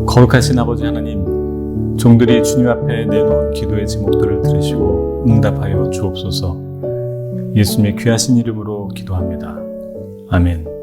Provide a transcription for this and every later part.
거룩하신 아버지 하나님, 종들이 주님 앞에 내놓은 기도의 제목들을 들으시고 응답하여 주옵소서. 예수님의 귀하신 이름으로 기도합니다. 아멘.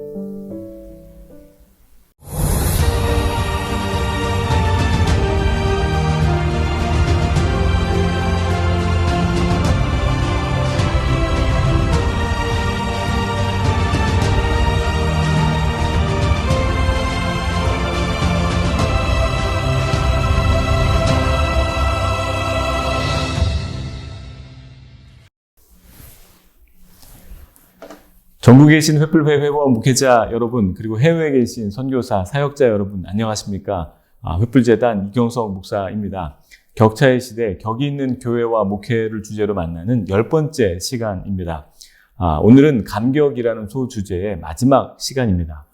전국에 계신 횃불회 회원 목회자 여러분, 그리고 해외에 계신 선교사, 사역자 여러분, 안녕하십니까? 횃불재단 이경석 목사입니다. 격차의 시대, 격이 있는 교회와 목회를 주제로 만나는 10번째 시간입니다. 오늘은 감격이라는 소주제의 마지막 시간입니다.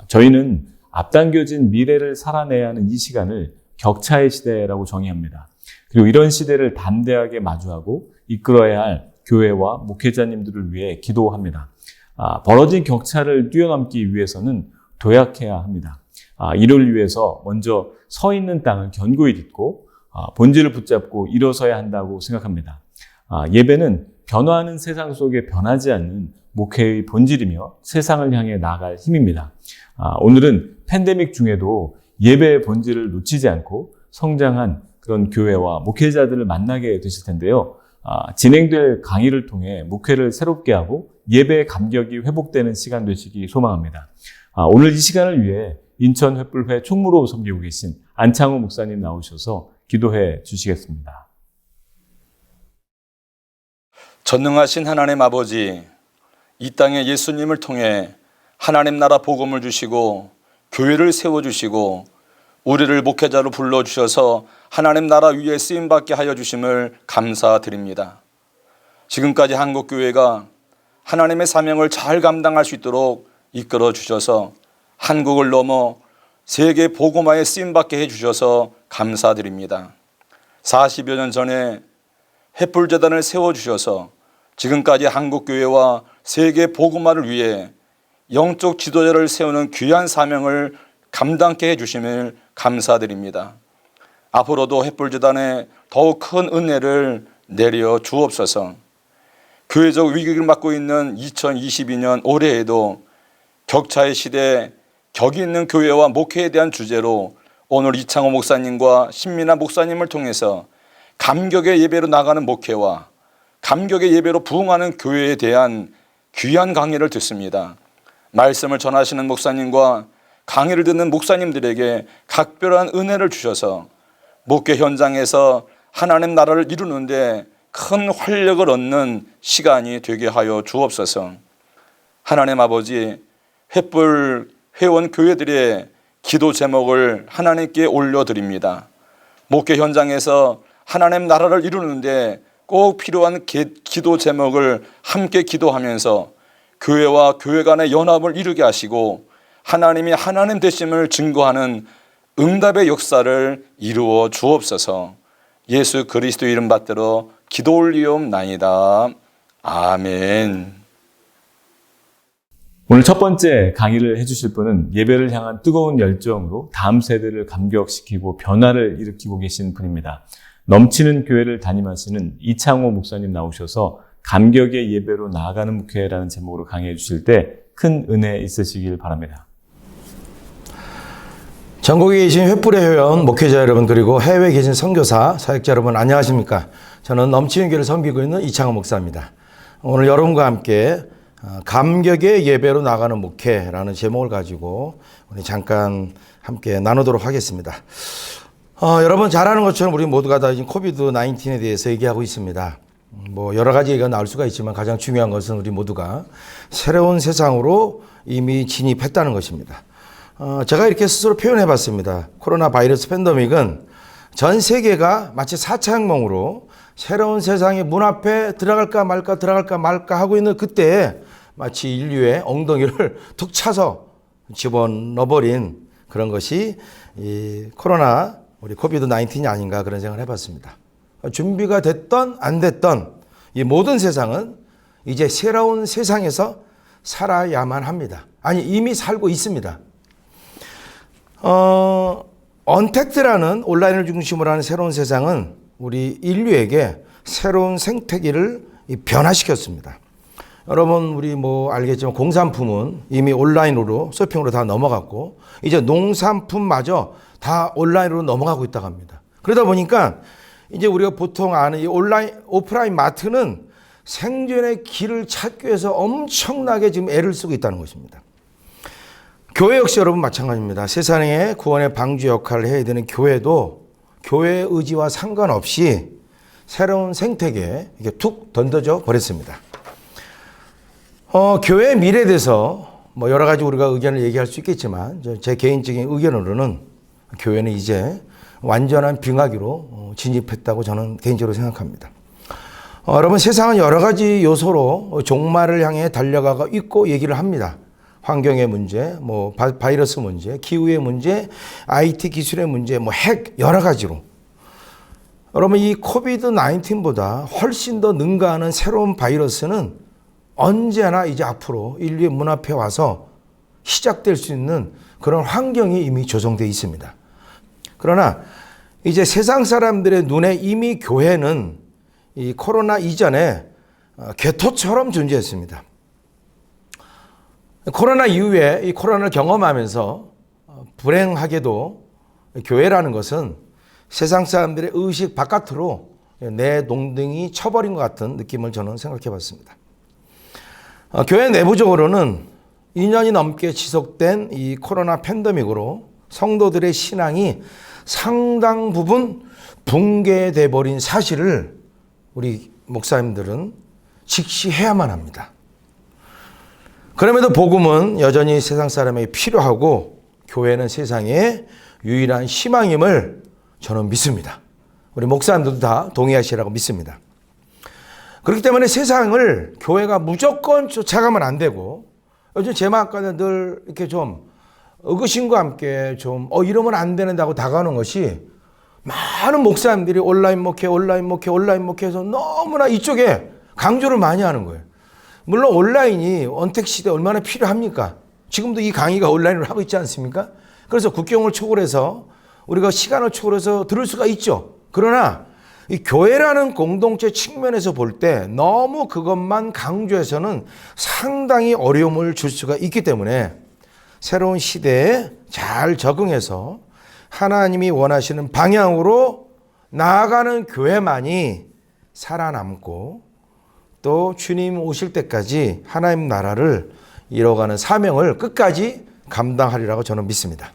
저희는 앞당겨진 미래를 살아내야 하는 이 시간을 격차의 시대라고 정의합니다. 그리고 이런 시대를 담대하게 마주하고 이끌어야 할 교회와 목회자님들을 위해 기도합니다. 벌어진 격차를 뛰어넘기 위해서는 도약해야 합니다. 이를 위해서 먼저 서 있는 땅을 견고히 딛고 본질을 붙잡고 일어서야 한다고 생각합니다. 예배는 변화하는 세상 속에 변하지 않는 목회의 본질이며 세상을 향해 나아갈 힘입니다. 오늘은 팬데믹 중에도 예배의 본질을 놓치지 않고 성장한 그런 교회와 목회자들을 만나게 되실 텐데요. 진행될 강의를 통해 목회를 새롭게 하고 예배의 감격이 회복되는 시간 되시기 소망합니다. 오늘 이 시간을 위해 인천 횃불회 총무로 섬기고 계신 안창호 목사님 나오셔서 기도해 주시겠습니다. 전능하신 하나님 아버지, 이 땅에 예수님을 통해 하나님 나라 복음을 주시고 교회를 세워주시고 우리를 목회자로 불러주셔서 하나님 나라 위에 쓰임받게 하여 주심을 감사드립니다. 지금까지 한국교회가 하나님의 사명을 잘 감당할 수 있도록 이끌어 주셔서 한국을 넘어 세계 복음화에 쓰임받게 해주셔서 감사드립니다. 40여 년 전에 횃불재단을 세워주셔서 지금까지 한국교회와 세계 복음화를 위해 영적 지도자를 세우는 귀한 사명을 감당케 해주심을 감사드립니다. 앞으로도 횃불재단에 더욱 큰 은혜를 내려 주옵소서. 교회적 위기를 맞고 있는 2022년 올해에도 격차의 시대, 격이 있는 교회와 목회에 대한 주제로 오늘 이창호 목사님과 신민아 목사님을 통해서 감격의 예배로 나가는 목회와 감격의 예배로 부흥하는 교회에 대한 귀한 강의를 듣습니다. 말씀을 전하시는 목사님과 강의를 듣는 목사님들에게 각별한 은혜를 주셔서 목회 현장에서 하나님 나라를 이루는데 큰 활력을 얻는 시간이 되게 하여 주옵소서. 하나님 아버지, 횃불 회원 교회들의 기도 제목을 하나님께 올려드립니다. 목회 현장에서 하나님 나라를 이루는데 꼭 필요한 기도 제목을 함께 기도하면서 교회와 교회 간의 연합을 이루게 하시고 하나님이 하나님 되심을 증거하는 응답의 역사를 이루어 주옵소서. 예수 그리스도 이름 받들어 기도 올리옵나이다. 아멘. 오늘 첫 번째 강의를 해주실 분은 예배를 향한 뜨거운 열정으로 다음 세대를 감격시키고 변화를 일으키고 계신 분입니다. 넘치는 교회를 담임하시는 이창호 목사님 나오셔서 감격의 예배로 나아가는 목회라는 제목으로 강의해 주실 때 큰 은혜 있으시길 바랍니다. 전국에 계신 횃불의 회원, 목회자 여러분, 그리고 해외에 계신 선교사, 사역자 여러분, 안녕하십니까? 저는 넘치는 교회를 섬기고 있는 이창호 목사입니다. 오늘 여러분과 함께 감격의 예배로 나가는 목회라는 제목을 가지고 우리 잠깐 함께 나누도록 하겠습니다. 여러분 잘 아는 것처럼 우리 모두가 다 지금 코비드-19에 대해서 얘기하고 있습니다. 여러 가지 얘기가 나올 수가 있지만 가장 중요한 것은 우리 모두가 새로운 세상으로 이미 진입했다는 것입니다. 제가 이렇게 스스로 표현해 봤습니다. 코로나 바이러스 팬데믹은 전 세계가 마치 4차 혁명으로 새로운 세상의 문 앞에 들어갈까 말까 하고 있는 그때에 마치 인류의 엉덩이를 툭 차서 집어넣어버린 그런 것이 이 코로나, 우리 코비드-19이 아닌가 그런 생각을 해봤습니다. 준비가 됐던 안 됐던 이 모든 세상은 이제 새로운 세상에서 살아야만 합니다. 아니 이미 살고 있습니다. 언택트라는 온라인을 중심으로 하는 새로운 세상은 우리 인류에게 새로운 생태계를 변화시켰습니다. 여러분 우리 알겠지만 공산품은 이미 온라인으로 서핑으로 다 넘어갔고 이제 농산품마저 다 온라인으로 넘어가고 있다고 합니다. 그러다 보니까 이제 우리가 보통 아는 이 오프라인 마트는 생존의 길을 찾기 위해서 엄청나게 지금 애를 쓰고 있다는 것입니다. 교회 역시 여러분 마찬가지입니다. 세상의 구원의 방주 역할을 해야 되는 교회도 교회의 의지와 상관없이 새로운 생태계에 이렇게 툭 던져져 버렸습니다. 교회의 미래에 대해서 여러 가지 우리가 의견을 얘기할 수 있겠지만 제 개인적인 의견으로는 교회는 이제 완전한 빙하기로 진입했다고 저는 개인적으로 생각합니다. 여러분 세상은 여러 가지 요소로 종말을 향해 달려가고 있고 얘기를 합니다. 환경의 문제, 바이러스 문제, 기후의 문제, IT 기술의 문제, 핵 여러 가지로. 여러분 이 코비드 19보다 훨씬 더 능가하는 새로운 바이러스는 언제나 이제 앞으로 인류의 문 앞에 와서 시작될 수 있는 그런 환경이 이미 조성되어 있습니다. 그러나 이제 세상 사람들의 눈에 이미 교회는 이 코로나 이전에 개토처럼 존재했습니다. 코로나 이후에 이 코로나를 경험하면서 불행하게도 교회라는 것은 세상 사람들의 의식 바깥으로 내 동댕이 쳐버린 것 같은 느낌을 저는 생각해 봤습니다. 교회 내부적으로는 2년이 넘게 지속된 이 코로나 팬데믹으로 성도들의 신앙이 상당 부분 붕괴돼 버린 사실을 우리 목사님들은 직시해야만 합니다. 그럼에도 복음은 여전히 세상 사람에게 필요하고 교회는 세상의 유일한 희망임을 저는 믿습니다. 우리 목사님들도 다 동의하시라고 믿습니다. 그렇기 때문에 세상을 교회가 무조건 쫓아가면 안 되고 요즘 제 마음과는 늘 이렇게 좀 의구심과 함께 좀 이러면 안 되는다고 다가오는 것이 많은 목사님들이 온라인 목회해서 너무나 이쪽에 강조를 많이 하는 거예요. 물론 온라인이 언택 시대에 얼마나 필요합니까? 지금도 이 강의가 온라인으로 하고 있지 않습니까? 그래서 국경을 초월해서 우리가 시간을 초월해서 들을 수가 있죠. 그러나 이 교회라는 공동체 측면에서 볼 때 너무 그것만 강조해서는 상당히 어려움을 줄 수가 있기 때문에 새로운 시대에 잘 적응해서 하나님이 원하시는 방향으로 나아가는 교회만이 살아남고 또 주님 오실 때까지 하나님 나라를 이뤄가는 사명을 끝까지 감당하리라고 저는 믿습니다.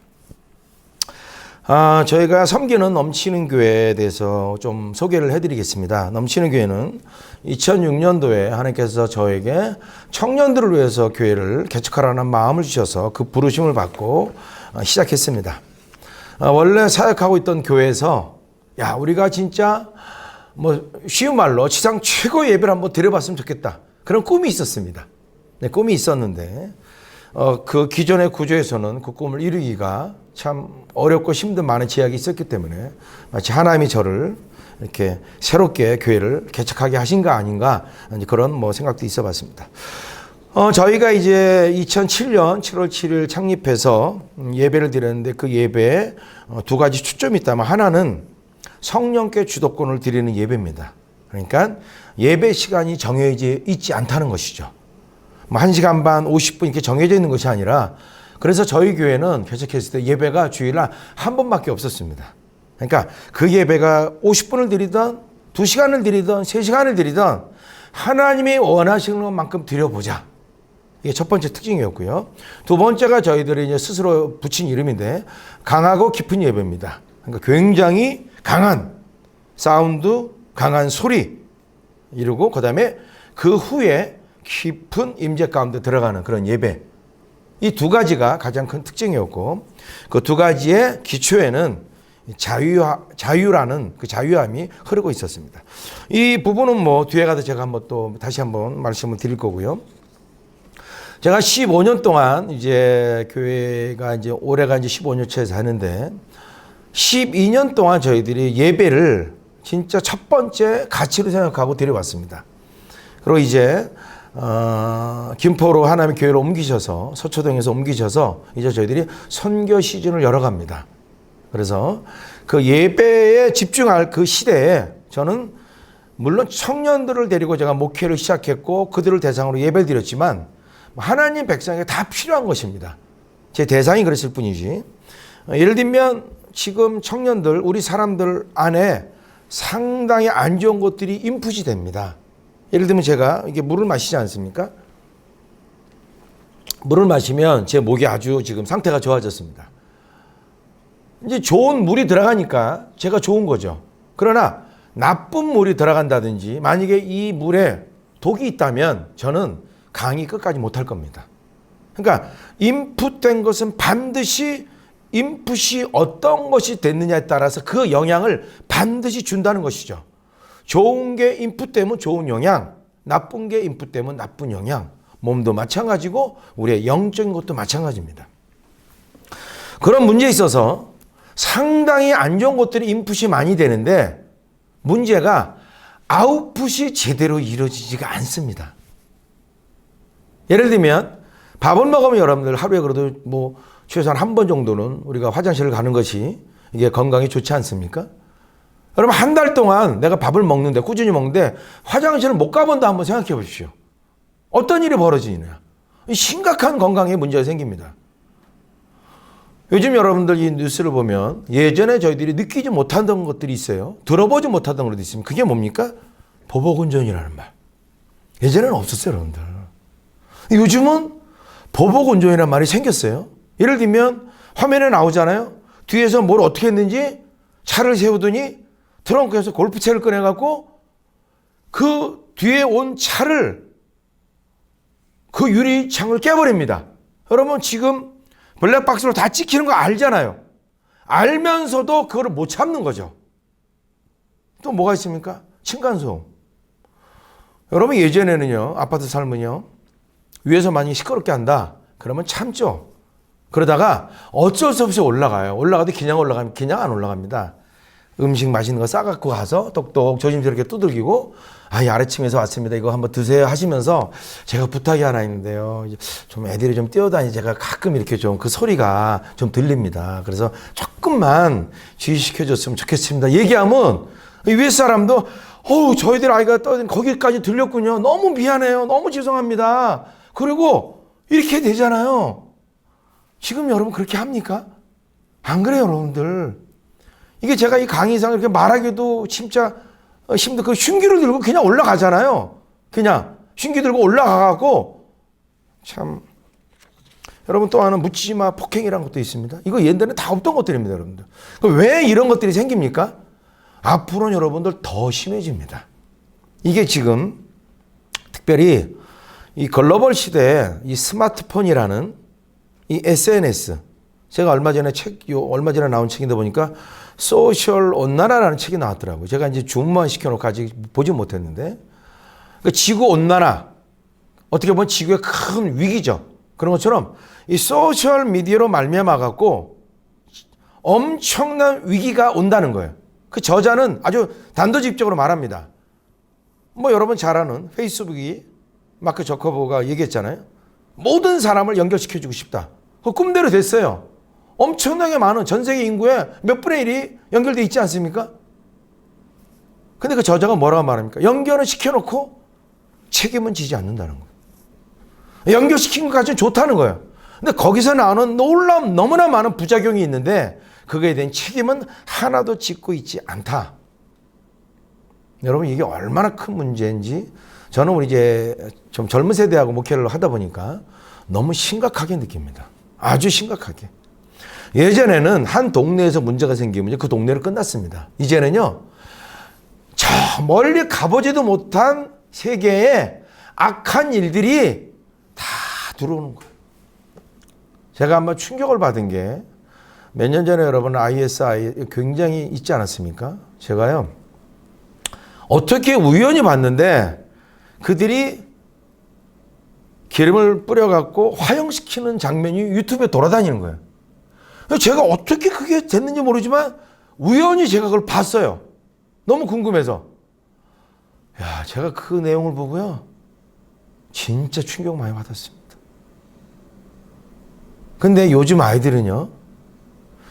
저희가 섬기는 넘치는 교회에 대해서 좀 소개를 해드리겠습니다. 넘치는 교회는 2006년도에 하나님께서 저에게 청년들을 위해서 교회를 개척하라는 마음을 주셔서 그 부르심을 받고 시작했습니다. 원래 사역하고 있던 교회에서 우리가 진짜 쉬운 말로 지상 최고의 예배를 한번 드려봤으면 좋겠다. 그런 꿈이 있었습니다. 네, 꿈이 있었는데 그 기존의 구조에서는 그 꿈을 이루기가 참 어렵고 힘든 많은 제약이 있었기 때문에 마치 하나님이 저를 이렇게 새롭게 교회를 개척하게 하신가 아닌가 그런 생각도 있어 봤습니다. 저희가 이제 2007년 7월 7일 창립해서 예배를 드렸는데 그 예배에 두 가지 초점이 있다면 하나는 성령께 주도권을 드리는 예배입니다. 그러니까 예배 시간이 정해져 있지 않다는 것이죠. 1시간 반 50분 이렇게 정해져 있는 것이 아니라 그래서 저희 교회는 개척했을 때 예배가 주일날 한 번밖에 없었습니다. 그러니까 그 예배가 50분을 드리던 2시간을 드리던 3시간을 드리던 하나님이 원하시는 것만큼 드려보자. 이게 첫 번째 특징이었고요. 두 번째가 저희들이 이제 스스로 붙인 이름인데 강하고 깊은 예배입니다. 그러니까 굉장히 강한 사운드, 강한 소리 이루고 그다음에 그 후에 깊은 임재 가운데 들어가는 그런 예배. 이 두 가지가 가장 큰 특징이었고 그 두 가지의 기초에는 자유라는 그 자유함이 흐르고 있었습니다. 이 부분은 뒤에 가서 제가 다시 한번 말씀을 드릴 거고요. 제가 15년 동안 이제 교회가 이제 올해가 이제 15년째에서 하는데 12년 동안 저희들이 예배를 진짜 첫 번째 가치로 생각하고 드려왔습니다. 그리고 이제 김포로 하나님의 교회로 옮기셔서 서초동에서 옮기셔서 이제 저희들이 선교 시즌을 열어갑니다. 그래서 그 예배에 집중할 그 시대에 저는 물론 청년들을 데리고 제가 목회를 시작했고 그들을 대상으로 예배를 드렸지만 하나님 백성에게 다 필요한 것입니다. 제 대상이 그랬을 뿐이지. 예를 들면 지금 청년들, 우리 사람들 안에 상당히 안 좋은 것들이 인풋이 됩니다. 예를 들면 제가 이게 물을 마시지 않습니까? 물을 마시면 제 목이 아주 지금 상태가 좋아졌습니다. 이제 좋은 물이 들어가니까 제가 좋은 거죠. 그러나 나쁜 물이 들어간다든지 만약에 이 물에 독이 있다면 저는 강의 끝까지 못할 겁니다. 그러니까 인풋된 것은 반드시 인풋이 어떤 것이 됐느냐에 따라서 그 영향을 반드시 준다는 것이죠. 좋은 게 인풋되면 좋은 영향, 나쁜 게 인풋되면 나쁜 영향. 몸도 마찬가지고 우리의 영적인 것도 마찬가지입니다. 그런 문제에 있어서 상당히 안 좋은 것들이 인풋이 많이 되는데 문제가 아웃풋이 제대로 이루어지지가 않습니다. 예를 들면 밥을 먹으면 여러분들 하루에 그래도 뭐 최소한 한 번 정도는 우리가 화장실을 가는 것이 이게 건강에 좋지 않습니까? 여러분 한 달 동안 내가 밥을 먹는데 꾸준히 먹는데 화장실을 못 가본다 한번 생각해 보십시오. 어떤 일이 벌어지느냐. 심각한 건강에 문제가 생깁니다. 요즘 여러분들 이 뉴스를 보면 예전에 저희들이 느끼지 못하던 것들이 있어요. 들어보지 못하던 것도 있습니다. 그게 뭡니까? 보복운전이라는 말. 예전에는 없었어요, 여러분들. 요즘은 보복운전이라는 말이 생겼어요. 예를 들면 화면에 나오잖아요. 뒤에서 뭘 어떻게 했는지 차를 세우더니 트렁크에서 골프채를 꺼내갖고 그 뒤에 온 차를 그 유리창을 깨버립니다. 여러분 지금 블랙박스로 다 찍히는 거 알잖아요. 알면서도 그거를 못 참는 거죠. 또 뭐가 있습니까? 층간소음. 여러분 예전에는요, 아파트 살면요, 위에서 많이 시끄럽게 한다. 그러면 참죠. 그러다가 어쩔 수 없이 올라가요. 올라가도 그냥 올라가면 그냥 안 올라갑니다. 음식 맛있는 거 싸갖고 가서 똑똑 조심스럽게 두들기고 이 아래층에서 왔습니다. 이거 한번 드세요 하시면서 제가 부탁이 하나 있는데요. 좀 애들이 좀 뛰어다니 제가 가끔 이렇게 좀 그 소리가 좀 들립니다. 그래서 조금만 주의시켜줬으면 좋겠습니다. 얘기하면 위에 사람도 저희들 아이가 떠든 거기까지 들렸군요. 너무 미안해요. 너무 죄송합니다. 그리고 이렇게 되잖아요. 지금 여러분 그렇게 합니까? 안 그래요, 여러분들. 이게 제가 이 강의상 이렇게 말하기도 진짜 힘들고 그 흉기를 들고 그냥 올라가잖아요. 그냥 흉기 들고 올라가갖고 참 여러분 또 하나 묻지마 폭행이라는 것도 있습니다. 이거 옛날에 다 없던 것들입니다, 여러분들. 왜 이런 것들이 생깁니까? 앞으로는 여러분들 더 심해집니다. 이게 지금 특별히 이 글로벌 시대에 이 스마트폰이라는 이 SNS 제가 얼마 전에 얼마 전에 나온 책인데 보니까 소셜 온난화라는 책이 나왔더라고요. 제가 이제 줌만 시켜놓고 아직 보지 못했는데. 그러니까 지구 온난화. 어떻게 보면 지구의 큰 위기죠. 그런 것처럼 이 소셜 미디어로 말미암아갖고 엄청난 위기가 온다는 거예요. 그 저자는 아주 단도직입적으로 말합니다. 뭐 여러분 잘 아는 페이스북이 마크 저커버가 얘기했잖아요. 모든 사람을 연결시켜주고 싶다. 그 꿈대로 됐어요. 엄청나게 많은 전 세계 인구의 몇 분의 1이 연결되어 있지 않습니까? 근데 그 저자가 뭐라고 말합니까? 연결을 시켜놓고 책임은 지지 않는다는 거예요. 연결시킨 것까지는 좋다는 거예요. 근데 거기서 나오는 놀라운 너무나 많은 부작용이 있는데 그거에 대한 책임은 하나도 짓고 있지 않다. 여러분 이게 얼마나 큰 문제인지 저는 우리 이제 좀 젊은 세대하고 목회를 하다 보니까 너무 심각하게 느낍니다. 아주 심각하게. 예전에는 한 동네에서 문제가 생기면 그 동네는 끝났습니다. 이제는요, 저 멀리 가보지도 못한 세계에 악한 일들이 다 들어오는 거예요. 제가 한번 충격을 받은 게 몇 년 전에 여러분 ISI 굉장히 있지 않았습니까? 제가요, 어떻게 우연히 봤는데 그들이 기름을 뿌려갖고 화형시키는 장면이 유튜브에 돌아다니는 거예요. 제가 어떻게 그게 됐는지 모르지만 우연히 제가 그걸 봤어요. 너무 궁금해서. 제가 그 내용을 보고요. 진짜 충격 많이 받았습니다. 근데 요즘 아이들은요.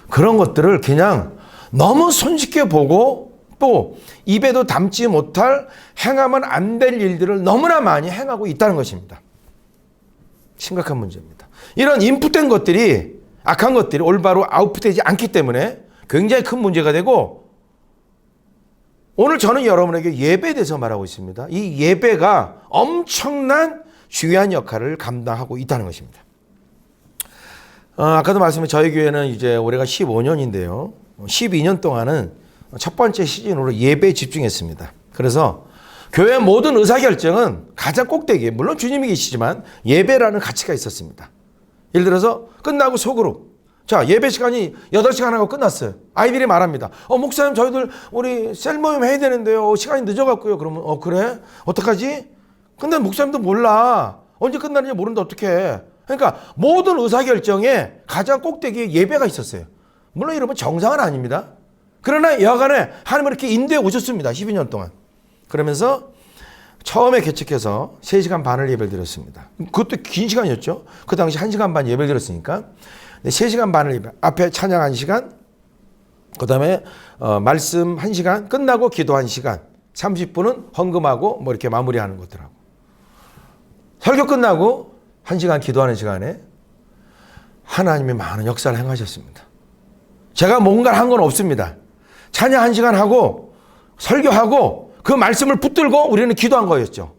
그런 것들을 그냥 너무 손쉽게 보고 또 입에도 담지 못할 행하면 안 될 일들을 너무나 많이 행하고 있다는 것입니다. 심각한 문제입니다. 이런 인풋된 것들이 악한 것들이 올바로 아웃풋되지 않기 때문에 굉장히 큰 문제가 되고 오늘 저는 여러분에게 예배에 대해서 말하고 있습니다. 이 예배가 엄청난 중요한 역할을 감당하고 있다는 것입니다. 아까도 말씀드린 저희 교회는 이제 올해가 15년인데요. 12년 동안은 첫 번째 시즌으로 예배에 집중했습니다. 그래서 교회 모든 의사결정은 가장 꼭대기에 물론 주님이 계시지만 예배라는 가치가 있었습니다. 예를 들어서 끝나고 소그룹. 자, 예배 시간이 8시간 하고 끝났어요. 아이들이 말합니다. 목사님 저희들 우리 셀 모임 해야 되는데요. 시간이 늦어갖고요. 그러면 그래? 어떡하지? 근데 목사님도 몰라. 언제 끝나는지 모르는데 어떡해. 그러니까 모든 의사결정에 가장 꼭대기에 예배가 있었어요. 물론 여러분 정상은 아닙니다. 그러나 여간에 하나님은 이렇게 인도해 오셨습니다. 12년 동안. 그러면서 처음에 개척해서 3시간 반을 예배를 드렸습니다. 그것도 긴 시간이었죠. 그 당시 1시간 반 예배를 드렸으니까 3시간 반을 예배. 앞에 찬양 1시간, 그 다음에 말씀 1시간, 끝나고 기도 1시간, 30분은 헌금하고 뭐 이렇게 마무리하는 것들하고. 설교 끝나고 1시간 기도하는 시간에 하나님이 많은 역사를 행하셨습니다. 제가 뭔가를 한 건 없습니다. 찬양 1시간 하고 설교하고 그 말씀을 붙들고 우리는 기도한 거였죠.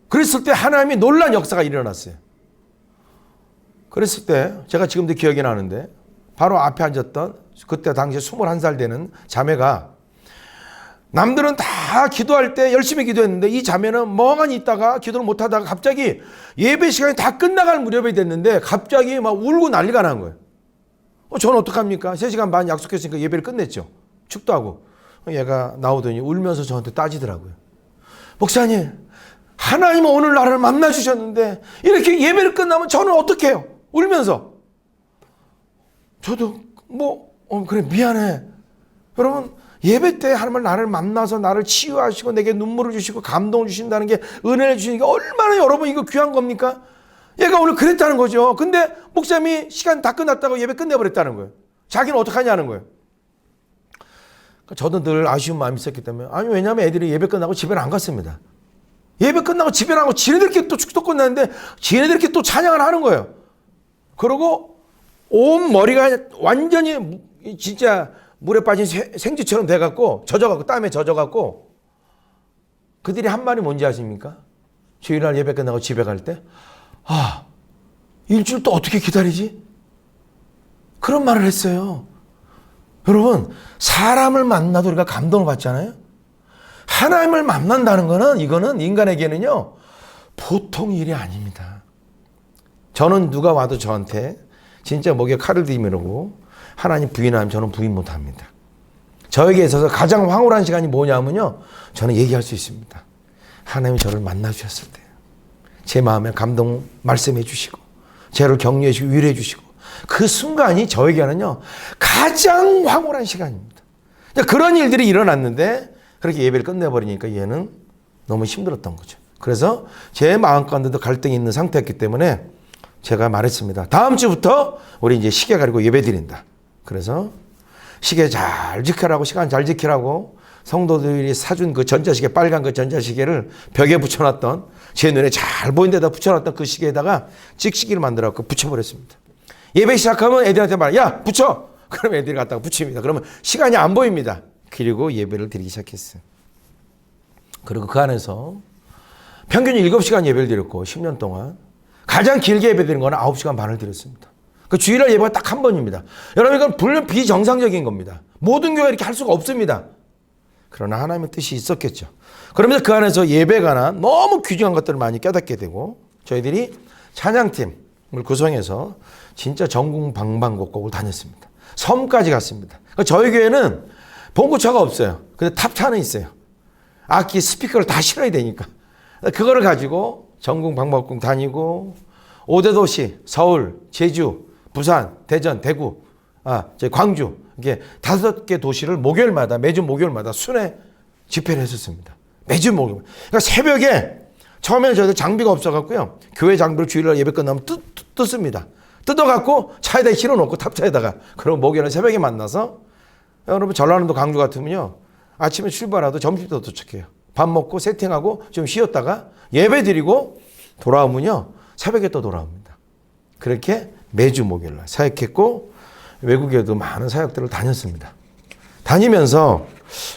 그랬을 때 하나님이 놀란 역사가 일어났어요. 그랬을 때 제가 지금도 기억이 나는데 바로 앞에 앉았던 그때 당시에 21살 되는 자매가 남들은 다 기도할 때 열심히 기도했는데 이 자매는 멍하니 있다가 기도를 못하다가 갑자기 예배 시간이 다 끝나갈 무렵이 됐는데 갑자기 막 울고 난리가 난 거예요. 저는 어떡합니까? 3시간 반 약속했으니까 예배를 끝냈죠. 축도하고. 얘가 나오더니 울면서 저한테 따지더라고요. 목사님, 하나님은 오늘 나를 만나주셨는데 이렇게 예배를 끝나면 저는 어떻게 해요? 울면서. 저도 그래 미안해. 여러분 예배 때 하나님은 나를 만나서 나를 치유하시고 내게 눈물을 주시고 감동을 주신다는 게 은혜를 주시는 게 얼마나 여러분 이거 귀한 겁니까? 얘가 오늘 그랬다는 거죠. 근데 목사님이 시간 다 끝났다고 예배 끝내버렸다는 거예요. 자기는 어떡하냐는 거예요. 저도 늘 아쉬운 마음이 있었기 때문에 왜냐하면 애들이 예배 끝나고 집에는 안 갔습니다. 예배 끝나고 집에 나가고 지네들끼리 또 축도 끝났는데 지네들끼리 또 찬양을 하는 거예요. 그러고 온 머리가 완전히 진짜 물에 빠진 생쥐처럼 돼갖고 젖어갖고 땀에 젖어갖고 그들이 한 말이 뭔지 아십니까? 주일날 예배 끝나고 집에 갈 때 일주일 또 어떻게 기다리지? 그런 말을 했어요. 여러분 사람을 만나도 우리가 감동을 받잖아요. 하나님을 만난다는 거는 이거는 인간에게는요 보통 일이 아닙니다. 저는 누가 와도 저한테 진짜 목에 칼을 들이밀고 하나님 부인하면 저는 부인 못합니다. 저에게 있어서 가장 황홀한 시간이 뭐냐면요 저는 얘기할 수 있습니다. 하나님이 저를 만나주셨을 때 제 마음에 감동 말씀해 주시고 저를 격려해 주시고 위로해 주시고 그 순간이 저에게는요 가장 황홀한 시간입니다. 그런 일들이 일어났는데 그렇게 예배를 끝내버리니까 얘는 너무 힘들었던 거죠. 그래서 제 마음 가운데도 갈등이 있는 상태였기 때문에 제가 말했습니다. 다음 주부터 우리 이제 시계 가리고 예배 드린다. 그래서 시계 잘 지키라고 시간 잘 지키라고 성도들이 사준 그 전자시계 빨간 그 전자시계를 벽에 붙여놨던 제 눈에 잘 보이는 데다 붙여놨던 그 시계에다가 찍시기를 만들어갖고 붙여버렸습니다. 예배 시작하면 애들한테 말해 야 붙여! 그럼 애들이 갖다가 붙입니다. 그러면 시간이 안 보입니다. 그리고 예배를 드리기 시작했어요. 그리고 그 안에서 평균 7시간 예배를 드렸고 10년 동안 가장 길게 예배 드린 거는 9시간 반을 드렸습니다. 그 주일날 예배가 딱 한 번입니다. 여러분 이건 물론 비정상적인 겁니다. 모든 교회가 이렇게 할 수가 없습니다. 그러나 하나님의 뜻이 있었겠죠. 그러면서 그 안에서 예배에 관한 너무 귀중한 것들을 많이 깨닫게 되고 저희들이 찬양팀을 구성해서 진짜 전국 방방곡곡을 다녔습니다. 섬까지 갔습니다. 그러니까 저희 교회는 봉구차가 없어요. 근데 탑차는 있어요. 악기 스피커를 다 실어야 되니까. 그거를 가지고 전국 방방곡곡 다니고 5대 도시 서울, 제주, 부산, 대전, 대구, 광주 이게 5개 도시를 목요일마다 매주 목요일마다 순회 집회를 했었습니다. 매주 목요일. 그러니까 새벽에 처음에는 저희들 장비가 없어갖고요. 교회 장비를 주일날 예배 끝나면 뜯습니다. 뜯어갖고 차에다 실어놓고 탑차에다가 그럼 목요일 새벽에 만나서 여러분 전라남도 광주 같으면요. 아침에 출발하도 점심도 도착해요. 밥 먹고 세팅하고 좀 쉬었다가 예배 드리고 돌아오면요. 새벽에 또 돌아옵니다. 그렇게 매주 목요일 날 사역했고 외국에도 많은 사역들을 다녔습니다. 다니면서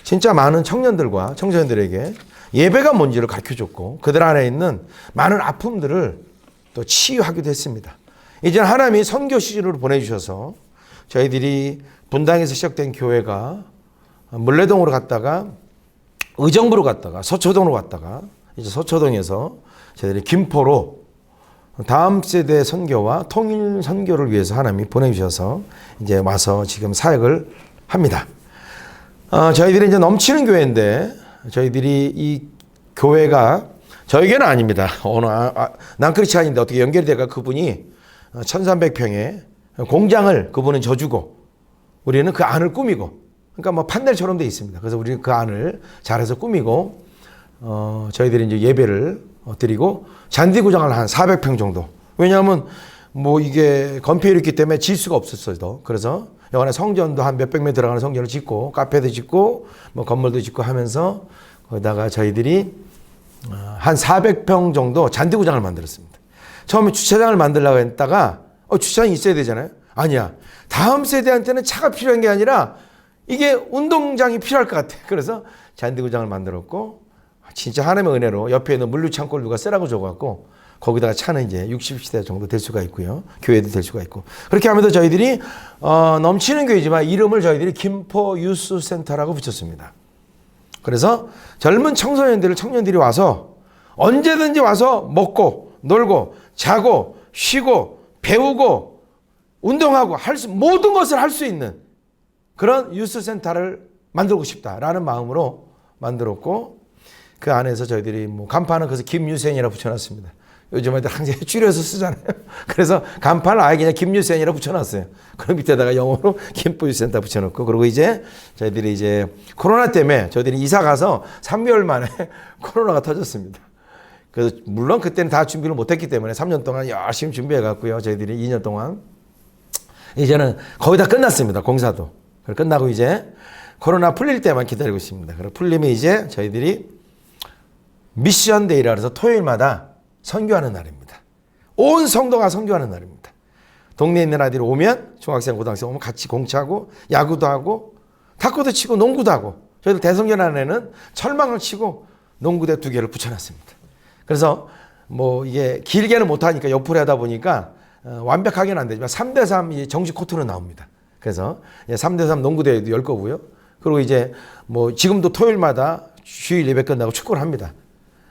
진짜 많은 청년들과 청소년들에게 예배가 뭔지를 가르쳐줬고 그들 안에 있는 많은 아픔들을 또 치유하기도 했습니다. 이제 하나님이 선교 시즌으로 보내주셔서 저희들이 분당에서 시작된 교회가 물레동으로 갔다가 의정부로 갔다가 서초동으로 갔다가 이제 서초동에서 저희들이 김포로 다음 세대 선교와 통일 선교를 위해서 하나님이 보내주셔서 이제 와서 지금 사역을 합니다. 저희들이 이제 넘치는 교회인데 저희들이 이 교회가 저희 교회는 아닙니다. 어느 난크리치안인데 어떻게 연결이 돼가 그분이 1300평의 공장을 그분은 져주고 우리는 그 안을 꾸미고 그러니까 뭐 판넬처럼 돼 있습니다. 그래서 우리는 그 안을 잘해서 꾸미고 저희들이 이제 예배를 드리고 잔디구장을 한 400평 정도. 왜냐하면 뭐 이게 건폐율이 있기 때문에 질 수가 없었어요. 그래서 여간에 성전도 한 몇백 명 들어가는 성전을 짓고 카페도 짓고 뭐 건물도 짓고 하면서 거기다가 저희들이 한 400평 정도 잔디구장을 만들었습니다. 처음에 주차장을 만들려고 했다가 주차장이 있어야 되잖아요. 아니야. 다음 세대한테는 차가 필요한 게 아니라 이게 운동장이 필요할 것 같아. 그래서 잔디구장을 만들었고 진짜 하나님의 은혜로 옆에 있는 물류창고를 누가 쓰라고 줘갖고 거기다가 차는 이제 60시대 정도 될 수가 있고요. 교회도 될 수가 있고. 그렇게 하면서 저희들이 넘치는 교회지만 이름을 저희들이 김포 유스센터라고 붙였습니다. 그래서 젊은 청년들이 와서 언제든지 와서 먹고 놀고 자고 쉬고 배우고 운동하고 모든 것을 할 수 있는 그런 유스센터를 만들고 싶다라는 마음으로 만들었고 그 안에서 저희들이 뭐 간판은 그래서 김유센이라 붙여놨습니다. 요즘 애들 항상 줄여서 쓰잖아요. 그래서 간판을 아예 그냥 김유센이라 붙여놨어요. 그 밑에다가 영어로 김포유센터 붙여놓고 그리고 이제 저희들이 이제 코로나 때문에 저희들이 이사 가서 3개월 만에 코로나가 터졌습니다. 그래서 물론 그때는 다 준비를 못했기 때문에 3년 동안 열심히 준비해갔고요. 저희들이 2년 동안 이제는 거의 다 끝났습니다. 공사도. 끝나고 이제 코로나 풀릴 때만 기다리고 있습니다. 그리고 풀리면 이제 저희들이 미션 데이라 해서 토요일마다 선교하는 날입니다. 온 성도가 선교하는 날입니다. 동네에 있는 아이들이 오면 중학생, 고등학생 오면 같이 공차하고 야구도 하고 탁구도 치고 농구도 하고 저희들 대성전 안에는 철망을 치고 농구대 2개를 붙여놨습니다. 그래서 뭐 이게 길게는 못하니까 옆으로 하다 보니까 완벽하게는 안 되지만 3대3 정식 코트는 나옵니다. 그래서 3대3 농구대회도 열 거고요. 그리고 이제 뭐 지금도 토요일마다 주일 예배 끝나고 축구를 합니다.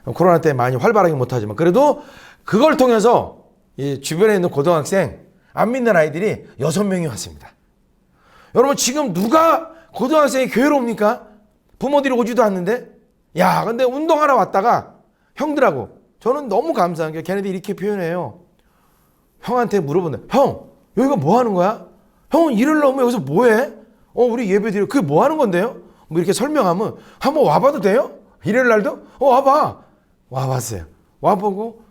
코로나 때문에 많이 활발하게 못하지만 그래도 그걸 통해서 이 주변에 있는 고등학생 안 믿는 아이들이 6명이 왔습니다. 여러분 지금 누가 고등학생이 교회로 옵니까? 부모들이 오지도 않는데 야 근데 운동하러 왔다가 형들하고 저는 너무 감사한 게 걔네들이 이렇게 표현해요. 형한테 물어보는데 형 여기가 뭐 하는 거야? 형은 일을 넣으면 여기서 뭐 해? 우리 예배 드려. 그게 뭐 하는 건데요? 뭐 이렇게 설명하면 한번 와봐도 돼요? 일요일 날도? 와봐. 와봤어요. 와보고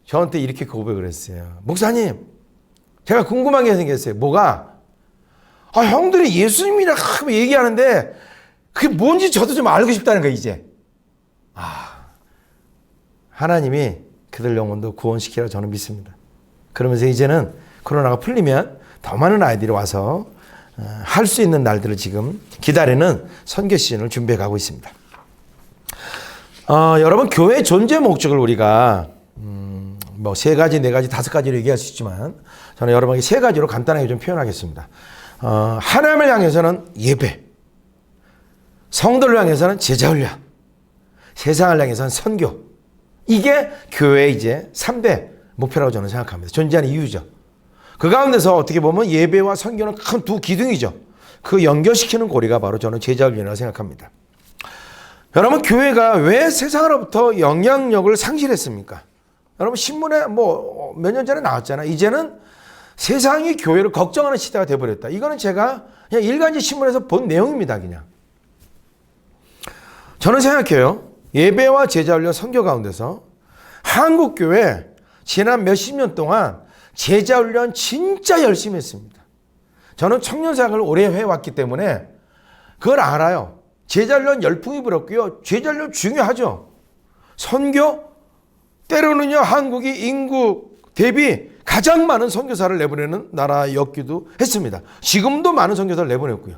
저한테 이렇게 고백을 했어요. 목사님, 제가 궁금한 게 생겼어요. 뭐가? 형들이 예수님이라 얘기하는데 그게 뭔지 저도 좀 알고 싶다는 거예요, 이제. 하나님이 그들 영혼도 구원시키라 저는 믿습니다. 그러면서 이제는 코로나가 풀리면 더 많은 아이들이 와서 할 수 있는 날들을 지금 기다리는 선교 시즌을 준비해 가고 있습니다. 여러분 교회의 존재 목적을 우리가 뭐 3가지, 4가지, 5가지로 얘기할 수 있지만 저는 여러분에게 3가지로 간단하게 좀 표현하겠습니다. 하나님을 향해서는 예배, 성도를 향해서는 제자훈련, 세상을 향해서는 선교. 이게 교회의 이제 3대 목표라고 저는 생각합니다. 존재하는 이유죠. 그 가운데서 어떻게 보면 예배와 선교는 큰 두 기둥이죠. 그 연결시키는 고리가 바로 저는 제자훈련이라고 생각합니다. 여러분 교회가 왜 세상으로부터 영향력을 상실했습니까? 여러분 신문에 뭐 몇 년 전에 나왔잖아요. 이제는 세상이 교회를 걱정하는 시대가 돼버렸다. 이거는 제가 그냥 일간지 신문에서 본 내용입니다. 그냥. 저는 생각해요. 예배와 제자훈련 선교 가운데서 한국교회 지난 몇십 년 동안 제자 훈련 진짜 열심히 했습니다. 저는 청년 사역을 오래 해왔기 때문에 그걸 알아요. 제자 훈련 열풍이 불었고요. 제자 훈련 중요하죠. 선교, 때로는요 한국이 인구 대비 가장 많은 선교사를 내보내는 나라였기도 했습니다. 지금도 많은 선교사를 내보냈고요.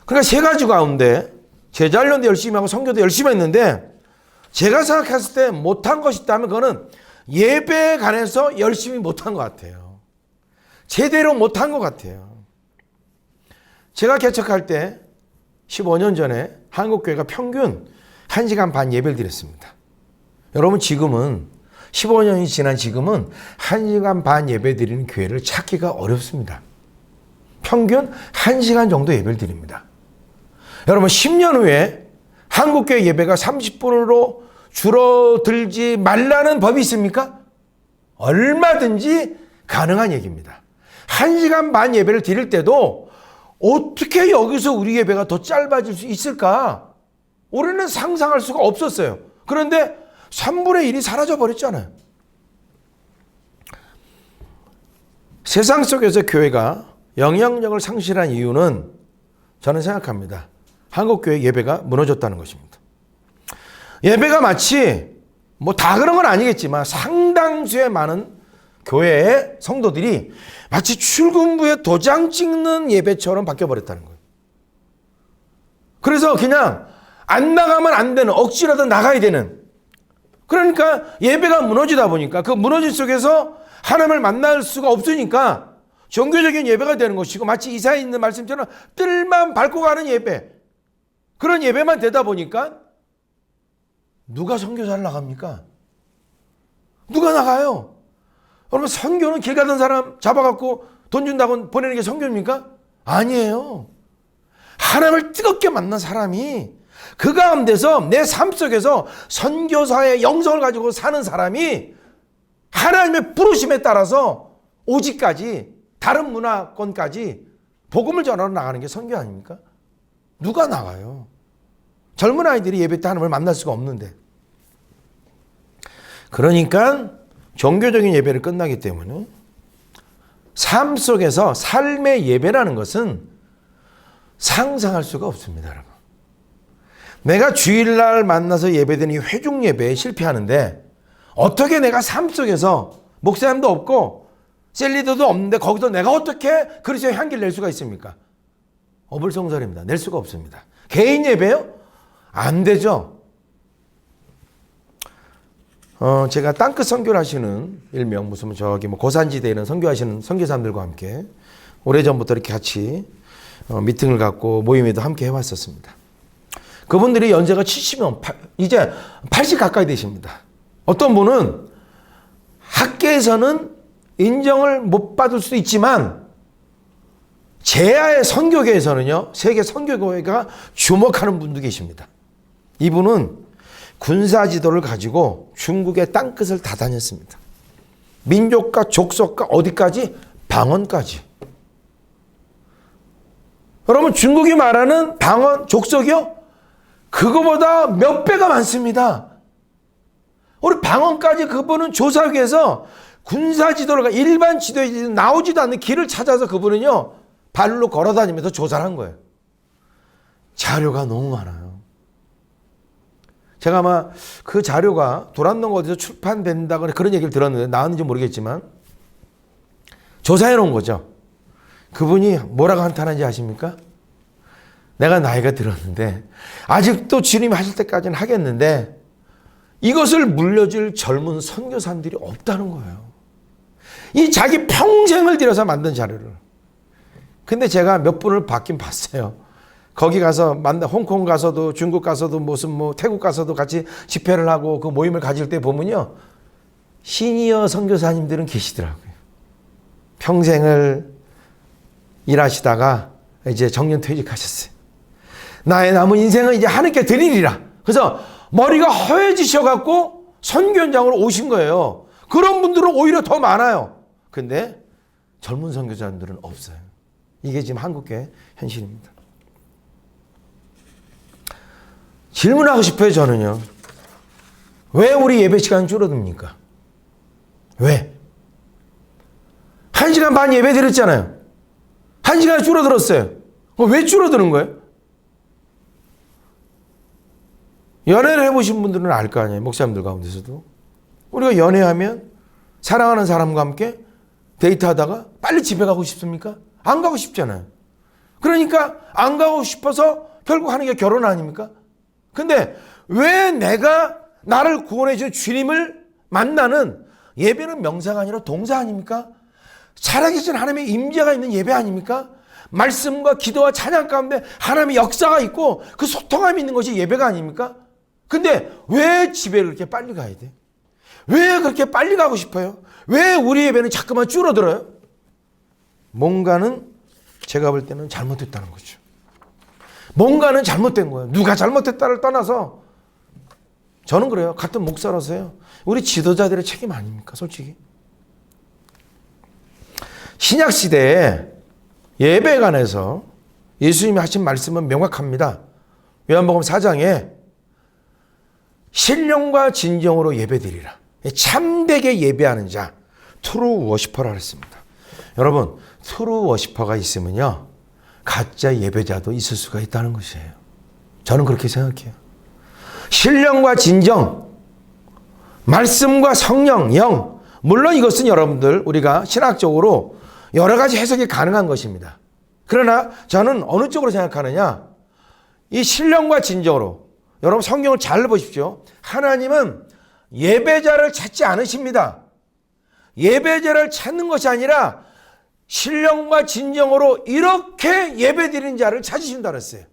그러니까 세 가지 가운데 제자 훈련도 열심히 하고 선교도 열심히 했는데 제가 생각했을 때 못한 것이 있다면 그거는 예배에 관해서 열심히 못한 것 같아요. 제대로 못한 것 같아요. 제가 개척할 때 15년 전에 한국교회가 평균 1시간 반 예배를 드렸습니다. 여러분 지금은 15년이 지난 지금은 1시간 반 예배 드리는 교회를 찾기가 어렵습니다. 평균 1시간 정도 예배를 드립니다. 여러분 10년 후에 한국교회 예배가 30분으로 줄어들지 말라는 법이 있습니까? 얼마든지 가능한 얘기입니다. 1시간 반 예배를 드릴 때도 어떻게 여기서 우리 예배가 더 짧아질 수 있을까? 우리는 상상할 수가 없었어요. 그런데 3분의 1이 사라져 버렸잖아요. 세상 속에서 교회가 영향력을 상실한 이유는 저는 생각합니다. 한국교회 예배가 무너졌다는 것입니다. 예배가 마치 뭐 다 그런 건 아니겠지만 상당수의 많은 교회의 성도들이 마치 출근부에 도장 찍는 예배처럼 바뀌어버렸다는 거예요. 그래서 그냥 안 나가면 안 되는, 억지라도 나가야 되는, 그러니까 예배가 무너지다 보니까 그 무너짐 속에서 하나님을 만날 수가 없으니까 종교적인 예배가 되는 것이고 마치 이사야에 있는 말씀처럼 뜰만 밟고 가는 예배, 그런 예배만 되다 보니까 누가 선교사를 나갑니까? 누가 나가요? 여러분 선교는 길 가던 사람 잡아갖고 돈 준다고 보내는 게 선교입니까? 아니에요. 하나님을 뜨겁게 만난 사람이 그 가운데서 내 삶 속에서 선교사의 영성을 가지고 사는 사람이 하나님의 부르심에 따라서 오직까지 다른 문화권까지 복음을 전하러 나가는 게 선교 아닙니까? 누가 나가요? 젊은 아이들이 예배 때 하나님을 만날 수가 없는데. 그러니까 종교적인 예배를 끝나기 때문에 삶 속에서 삶의 예배라는 것은 상상할 수가 없습니다, 여러분. 내가 주일날 만나서 예배드리는 회중 예배에 실패하는데 어떻게 내가 삶 속에서 목사님도 없고 셀리더도 없는데 거기서 내가 어떻게 그리스도의 향기를 낼 수가 있습니까? 어불성설입니다. 낼 수가 없습니다. 개인 예배요? 안 되죠. 제가 땅끝 선교를 하시는 일명 무슨 저기 뭐 고산지대에 있는 선교하시는 선교사님들과 함께 오래전부터 이렇게 같이 미팅을 갖고 모임에도 함께 해왔었습니다. 그분들이 연세가 70년, 이제 80 가까이 되십니다. 어떤 분은 학계에서는 인정을 못 받을 수도 있지만 제야의 선교계에서는요, 세계 선교교회가 주목하는 분도 계십니다. 이분은 군사지도를 가지고 중국의 땅끝을 다 다녔습니다. 민족과 족속과 어디까지? 방언까지. 여러분 중국이 말하는 방언, 족속이요? 그거보다 몇 배가 많습니다. 우리 방언까지 그분은 조사하기 위해서 군사지도를 일반 지도에 나오지도 않는 길을 찾아서 그분은요 발로 걸어다니면서 조사를 한 거예요. 자료가 너무 많아요. 제가 아마 그 자료가 도란농가 어디서 출판된다거나 그런 얘기를 들었는데 나왔는지 모르겠지만 조사해 놓은 거죠. 그분이 뭐라고 한탄하는지 아십니까? 내가 나이가 들었는데 아직도 주님이 하실 때까지는 하겠는데 이것을 물려줄 젊은 선교사님들이 없다는 거예요. 이 자기 평생을 들여서 만든 자료를. 근데 제가 몇 분을 받긴 봤어요. 거기 가서 홍콩 가서도 중국 가서도 무슨 뭐 태국 가서도 같이 집회를 하고 그 모임을 가질 때 보면요. 시니어 선교사님들은 계시더라고요. 평생을 일하시다가 이제 정년 퇴직하셨어요. 나의 남은 인생은 이제 하나님께 드리리라. 그래서 머리가 허해지셔갖고 선교 현장으로 오신 거예요. 그런 분들은 오히려 더 많아요. 근데 젊은 선교사님들은 없어요. 이게 지금 한국의 현실입니다. 질문하고 싶어요, 저는요. 왜 우리 예배 시간이 줄어듭니까? 왜? 1시간 반 예배 드렸잖아요. 1시간이 줄어들었어요. 왜 줄어드는 거예요? 연애를 해보신 분들은 알 거 아니에요. 목사님들 가운데서도. 우리가 연애하면 사랑하는 사람과 함께 데이트하다가 빨리 집에 가고 싶습니까? 안 가고 싶잖아요. 그러니까 안 가고 싶어서 결국 하는 게 결혼 아닙니까? 근데 왜 내가 나를 구원해 준 주님을 만나는 예배는 명사가 아니라 동사 아닙니까? 살아계신 하나님의 임재가 있는 예배 아닙니까? 말씀과 기도와 찬양 가운데 하나님의 역사가 있고 그 소통함이 있는 것이 예배가 아닙니까? 근데 왜 집에 그렇게 빨리 가야 돼? 왜 그렇게 빨리 가고 싶어요? 왜 우리 예배는 자꾸만 줄어들어요? 뭔가는 제가 볼 때는 잘못됐다는 거죠. 뭔가는 잘못된 거예요. 누가 잘못했다를 떠나서 저는 그래요. 같은 목사라서요. 우리 지도자들의 책임 아닙니까? 솔직히. 신약시대에 예배에 관해서 예수님이 하신 말씀은 명확합니다. 요한복음 4장에 신령과 진정으로 예배드리라. 참되게 예배하는 자, 트루 워시퍼라 그랬습니다. 여러분, 트루 워시퍼가 있으면요, 가짜 예배자도 있을 수가 있다는 것이에요. 저는 그렇게 생각해요. 신령과 진정, 말씀과 성령, 영, 물론 이것은 여러분들 우리가 신학적으로 여러 가지 해석이 가능한 것입니다. 그러나 저는 어느 쪽으로 생각하느냐, 이 신령과 진정으로, 여러분 성경을 잘 보십시오. 하나님은 예배자를 찾지 않으십니다. 예배자를 찾는 것이 아니라 신령과 진정으로 이렇게 예배드리는 자를 찾으신다 그랬어요.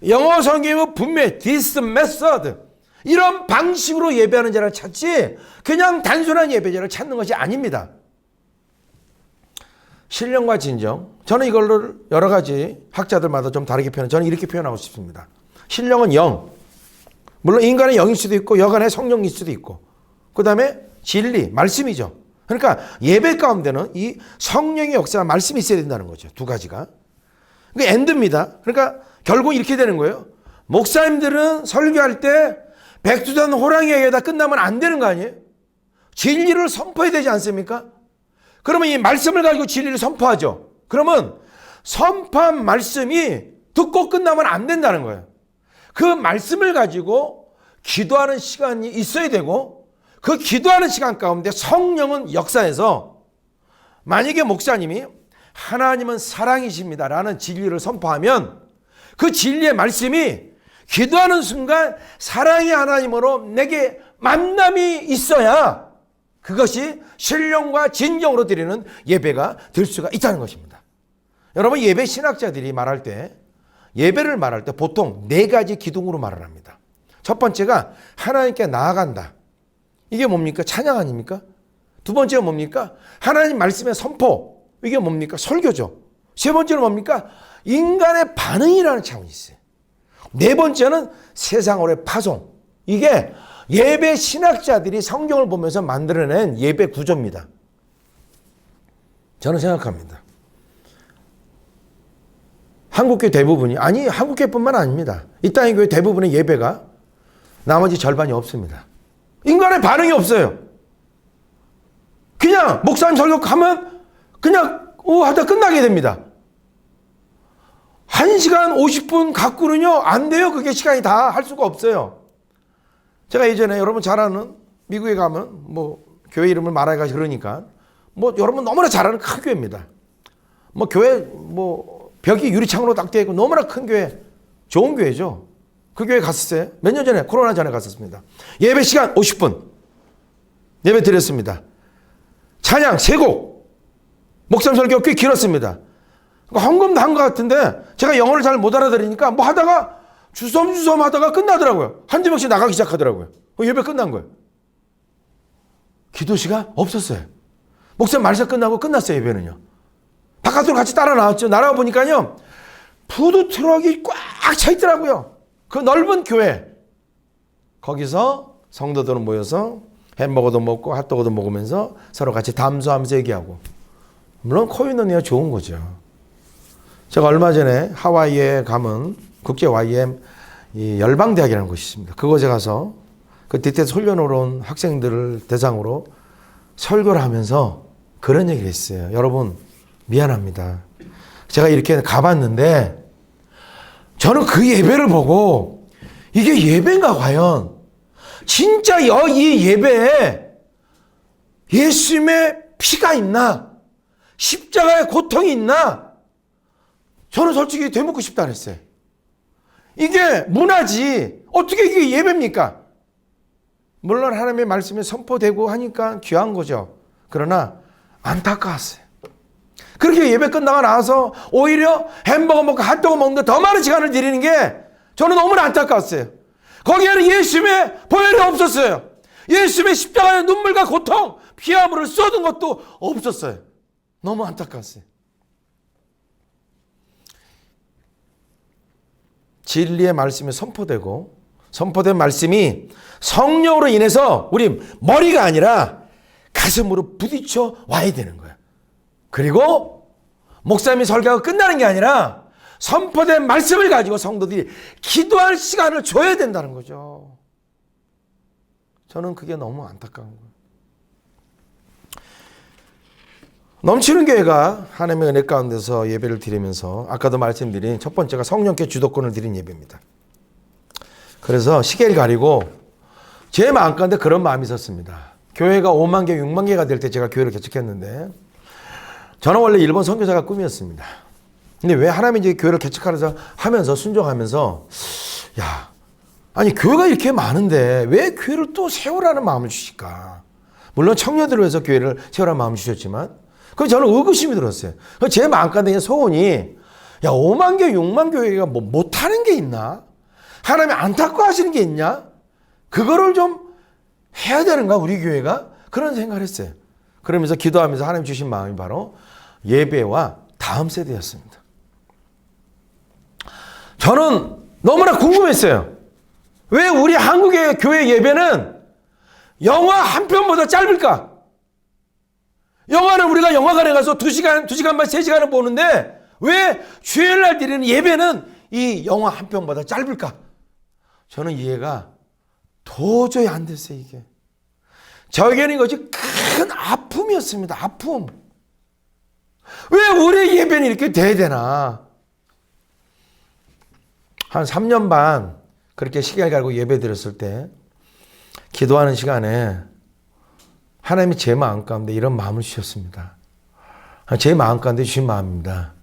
영어 성경은 분명히 this method, 이런 방식으로 예배하는 자를 찾지 그냥 단순한 예배자를 찾는 것이 아닙니다. 신령과 진정, 저는 이걸로 여러 가지 학자들마다 좀 다르게 저는 이렇게 표현하고 싶습니다. 신령은 영, 물론 인간의 영일 수도 있고 여간의 성령일 수도 있고, 그 다음에 진리, 말씀이죠. 그러니까 예배 가운데는 이 성령의 역사와 말씀이 있어야 된다는 거죠. 두 가지가. 그게 엔드입니다. 그러니까 결국 이렇게 되는 거예요. 목사님들은 설교할 때 백두산 호랑이에게다 끝나면 안 되는 거 아니에요? 진리를 선포해야 되지 않습니까? 그러면 이 말씀을 가지고 진리를 선포하죠. 그러면 선포한 말씀이 듣고 끝나면 안 된다는 거예요. 그 말씀을 가지고 기도하는 시간이 있어야 되고, 그 기도하는 시간 가운데 성령은 역사해서, 만약에 목사님이 하나님은 사랑이십니다 라는 진리를 선포하면 그 진리의 말씀이 기도하는 순간 사랑의 하나님으로 내게 만남이 있어야 그것이 신령과 진정으로 드리는 예배가 될 수가 있다는 것입니다. 여러분, 예배 신학자들이 말할 때, 예배를 말할 때 보통 네 가지 기둥으로 말을 합니다. 첫 번째가 하나님께 나아간다. 이게 뭡니까? 찬양 아닙니까? 두 번째가 뭡니까? 하나님 말씀의 선포. 이게 뭡니까? 설교죠. 세 번째는 뭡니까? 인간의 반응이라는 차원이 있어요. 네 번째는 세상으로의 파송. 이게 예배 신학자들이 성경을 보면서 만들어낸 예배 구조입니다. 저는 생각합니다. 한국교회 대부분이, 아니 한국교회뿐만 아닙니다. 이 땅의 교회 대부분의 예배가 나머지 절반이 없습니다. 인간의 반응이 없어요. 그냥 목사님 설교하면 그냥 하다 끝나게 됩니다. 1시간 50분 갖고는요 안 돼요. 그게 시간이 다 할 수가 없어요. 제가 예전에 여러분 잘 아는 미국에 가면 뭐 교회 이름을 말하기가 그러니까 뭐 여러분 너무나 잘 아는 큰 교회입니다. 뭐 교회 뭐 벽이 유리창으로 딱 되어 있고 너무나 큰 교회, 좋은 교회죠. 그 교회 갔었어요. 몇 년 전에, 코로나 전에 갔었습니다. 예배 시간 50분 예배 드렸습니다. 찬양 3곡, 목사님 설교 꽤 길었습니다. 헌금도 한 것 같은데 제가 영어를 잘 못 알아들으니까 뭐 하다가 주섬주섬 하다가 끝나더라고요. 한두 명씩 나가기 시작하더라고요. 예배 끝난 거예요. 기도 시간 없었어요. 목사님 말씀 끝나고 끝났어요. 예배는요. 바깥으로 같이 따라 나왔죠. 나라가 보니까요 푸드트럭이 꽉 차 있더라고요. 그 넓은 교회. 거기서 성도들은 모여서 햄버거도 먹고 핫도그도 먹으면서 서로 같이 담소하면서 얘기하고. 물론 코인원이야 좋은 거죠. 제가 얼마 전에 하와이에 가면 국제 YM 이 열방대학이라는 곳이 있습니다. 그곳에 가서 그 뒤태에서 훈련으로 온 학생들을 대상으로 설교를 하면서 그런 얘기를 했어요. 여러분, 미안합니다. 제가 이렇게 가봤는데 저는 그 예배를 보고 이게 예배인가 과연? 진짜 이 예배에 예수님의 피가 있나? 십자가의 고통이 있나? 저는 솔직히 되묻고 싶다 그랬어요. 이게 문화지 어떻게 이게 예배입니까? 물론 하나님의 말씀이 선포되고 하니까 귀한 거죠. 그러나 안타까웠어요. 그렇게 예배 끝나고 나서 오히려 햄버거 먹고 핫도그 먹는데 더 많은 시간을 들이는 게 저는 너무나 안타까웠어요. 거기에는 예수님의 보혈이 없었어요. 예수님의 십자가의 눈물과 고통, 피와 물을 쏟은 것도 없었어요. 너무 안타까웠어요. 진리의 말씀이 선포되고 선포된 말씀이 성령으로 인해서 우리 머리가 아니라 가슴으로 부딪혀 와야 되는 거야. 그리고 목사님이 설교가 끝나는 게 아니라 선포된 말씀을 가지고 성도들이 기도할 시간을 줘야 된다는 거죠. 저는 그게 너무 안타까운 거예요. 넘치는 교회가 하나님의 은혜 가운데서 예배를 드리면서 아까도 말씀드린 첫 번째가 성령께 주도권을 드린 예배입니다. 그래서 시계를 가리고 제 마음 가운데 그런 마음이 있었습니다. 교회가 5만 개, 6만 개가 될 때 제가 교회를 개척했는데 저는 원래 일본 선교사가 꿈이었습니다. 근데 왜 하나님이 이제 교회를 개척하면서 순종하면서 아니 교회가 이렇게 많은데 왜 교회를 또 세우라는 마음을 주실까? 물론 청년들을 위해서 교회를 세우라는 마음을 주셨지만 그 저는 의구심이 들었어요. 제 마음 가운데 소원이 5만 개, 6만 교회가 뭐 못하는 게 있나? 하나님이 안타까워하시는 게 있냐? 그거를 좀 해야 되는가 우리 교회가? 그런 생각을 했어요. 그러면서 기도하면서 하나님 주신 마음이 바로 예배와 다음 세대였습니다. 저는 너무나 궁금했어요. 왜 우리 한국의 교회 예배는 영화 한 편보다 짧을까? 영화는 우리가 영화관에 가서 2시간 반, 3시간을 보는데 왜 주일날 드리는 예배는 이 영화 한 편보다 짧을까? 저는 이해가 도저히 안 됐어요, 이게. 저에게는 이것이 큰 아픔이었습니다, 아픔. 왜 우리 예배는 이렇게 돼야 되나? 한 3년 반 그렇게 시계를 갈고 예배 드렸을 때 기도하는 시간에 하나님이 제 마음 가운데 이런 마음을 주셨습니다. 제 마음 가운데 주신 마음입니다.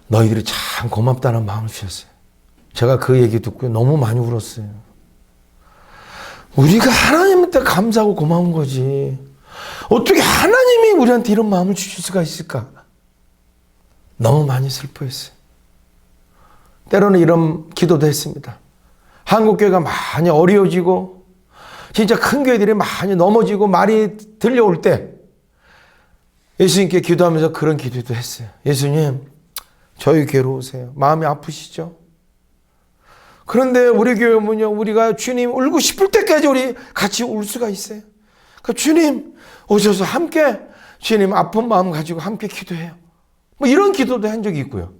너희들이 참 고맙다는 마음을 주셨어요. 제가 그 얘기 듣고 너무 많이 울었어요. 우리가 하나님한테 감사하고 고마운 거지. 어떻게 하나님이 우리한테 이런 마음을 주실 수가 있을까? 너무 많이 슬퍼했어요. 때로는 이런 기도도 했습니다. 한국교회가 많이 어려워지고 진짜 큰 교회들이 많이 넘어지고 말이 들려올 때 예수님께 기도하면서 그런 기도도 했어요. 예수님, 저희 교회로 오세요. 마음이 아프시죠? 그런데 우리 교회는요, 우리가 주님 울고 싶을 때까지 우리 같이 울 수가 있어요. 그러니까 주님 오셔서 함께 주님 아픈 마음 가지고 함께 기도해요. 뭐 이런 기도도 한 적이 있고요.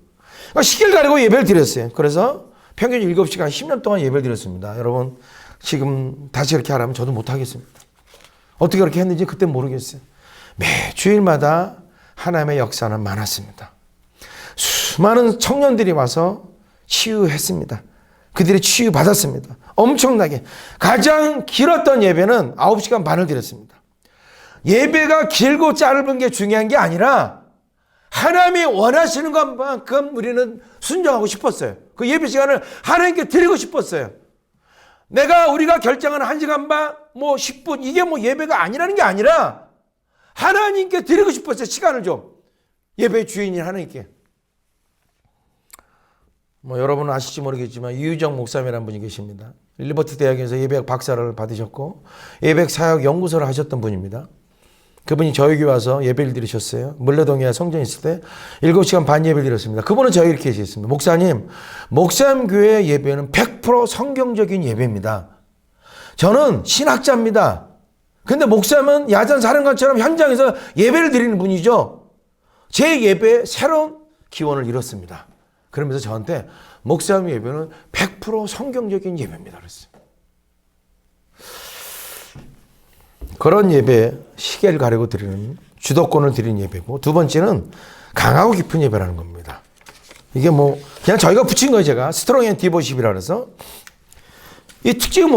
그러니까 시계를 가리고 예배를 드렸어요. 그래서 평균 7시간 10년 동안 예배를 드렸습니다. 여러분 지금 다시 그렇게 하라면 저도 못하겠습니다. 어떻게 그렇게 했는지 그때 모르겠어요. 매 주일마다 하나님의 역사는 많았습니다. 수많은 청년들이 와서 치유했습니다. 그들이 치유받았습니다. 엄청나게. 가장 길었던 예배는 9시간 반을 드렸습니다. 예배가 길고 짧은 게 중요한 게 아니라 하나님이 원하시는 것만큼 우리는 순종하고 싶었어요. 그 예배 시간을 하나님께 드리고 싶었어요. 우리가 결정하는 1시간 반, 10분, 이게 예배가 아니라는 게 아니라 하나님께 드리고 싶었어요. 시간을 좀. 예배의 주인인 하나님께. 여러분은 아실지 모르겠지만 이유정 목사님이라는 분이 계십니다. 리버티 대학에서 예배학 박사를 받으셨고 예배학 사역 연구소를 하셨던 분입니다. 그분이 저희 교회 와서 예배를 드리셨어요. 물레동에 성전에 있을 때 7시간 반 예배를 드렸습니다. 그분은 저희 이렇게 얘기했습니다. 목사님 교회 예배는 100% 성경적인 예배입니다. 저는 신학자입니다. 근데 목사님은 야전 사령관처럼 현장에서 예배를 드리는 분이죠. 제 예배에 새로운 기원을 잃었습니다. 그러면서 저한테 목사님 예배는 100% 성경적인 예배입니다. 그랬어요. 그런 예배, 시계를 가리고 드리는, 주도권을 드리는 예배고, 두 번째는 강하고 깊은 예배라는 겁니다. 이게 뭐 그냥 저희가 붙인 거예요. 제가 스트롱 앤 디보십이라 그래서. 이 특징은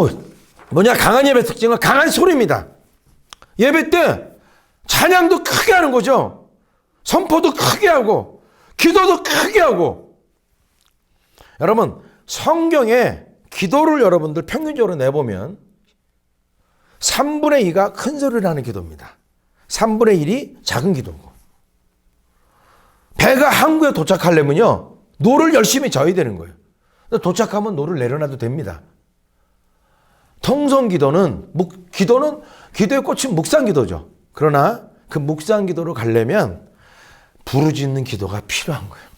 뭐냐, 강한 예배 특징은 강한 소리입니다. 예배 때 찬양도 크게 하는 거죠. 선포도 크게 하고 기도도 크게 하고. 여러분, 성경에 기도를 여러분들 평균적으로 내보면 3분의 2가 큰 소리를 하는 기도입니다. 3분의 1이 작은 기도고. 배가 항구에 도착하려면요, 노를 열심히 져야 되는 거예요. 도착하면 노를 내려놔도 됩니다. 통성 기도는 기도의 꽃은 묵상 기도죠. 그러나 그 묵상 기도로 가려면 부르짖는 기도가 필요한 거예요.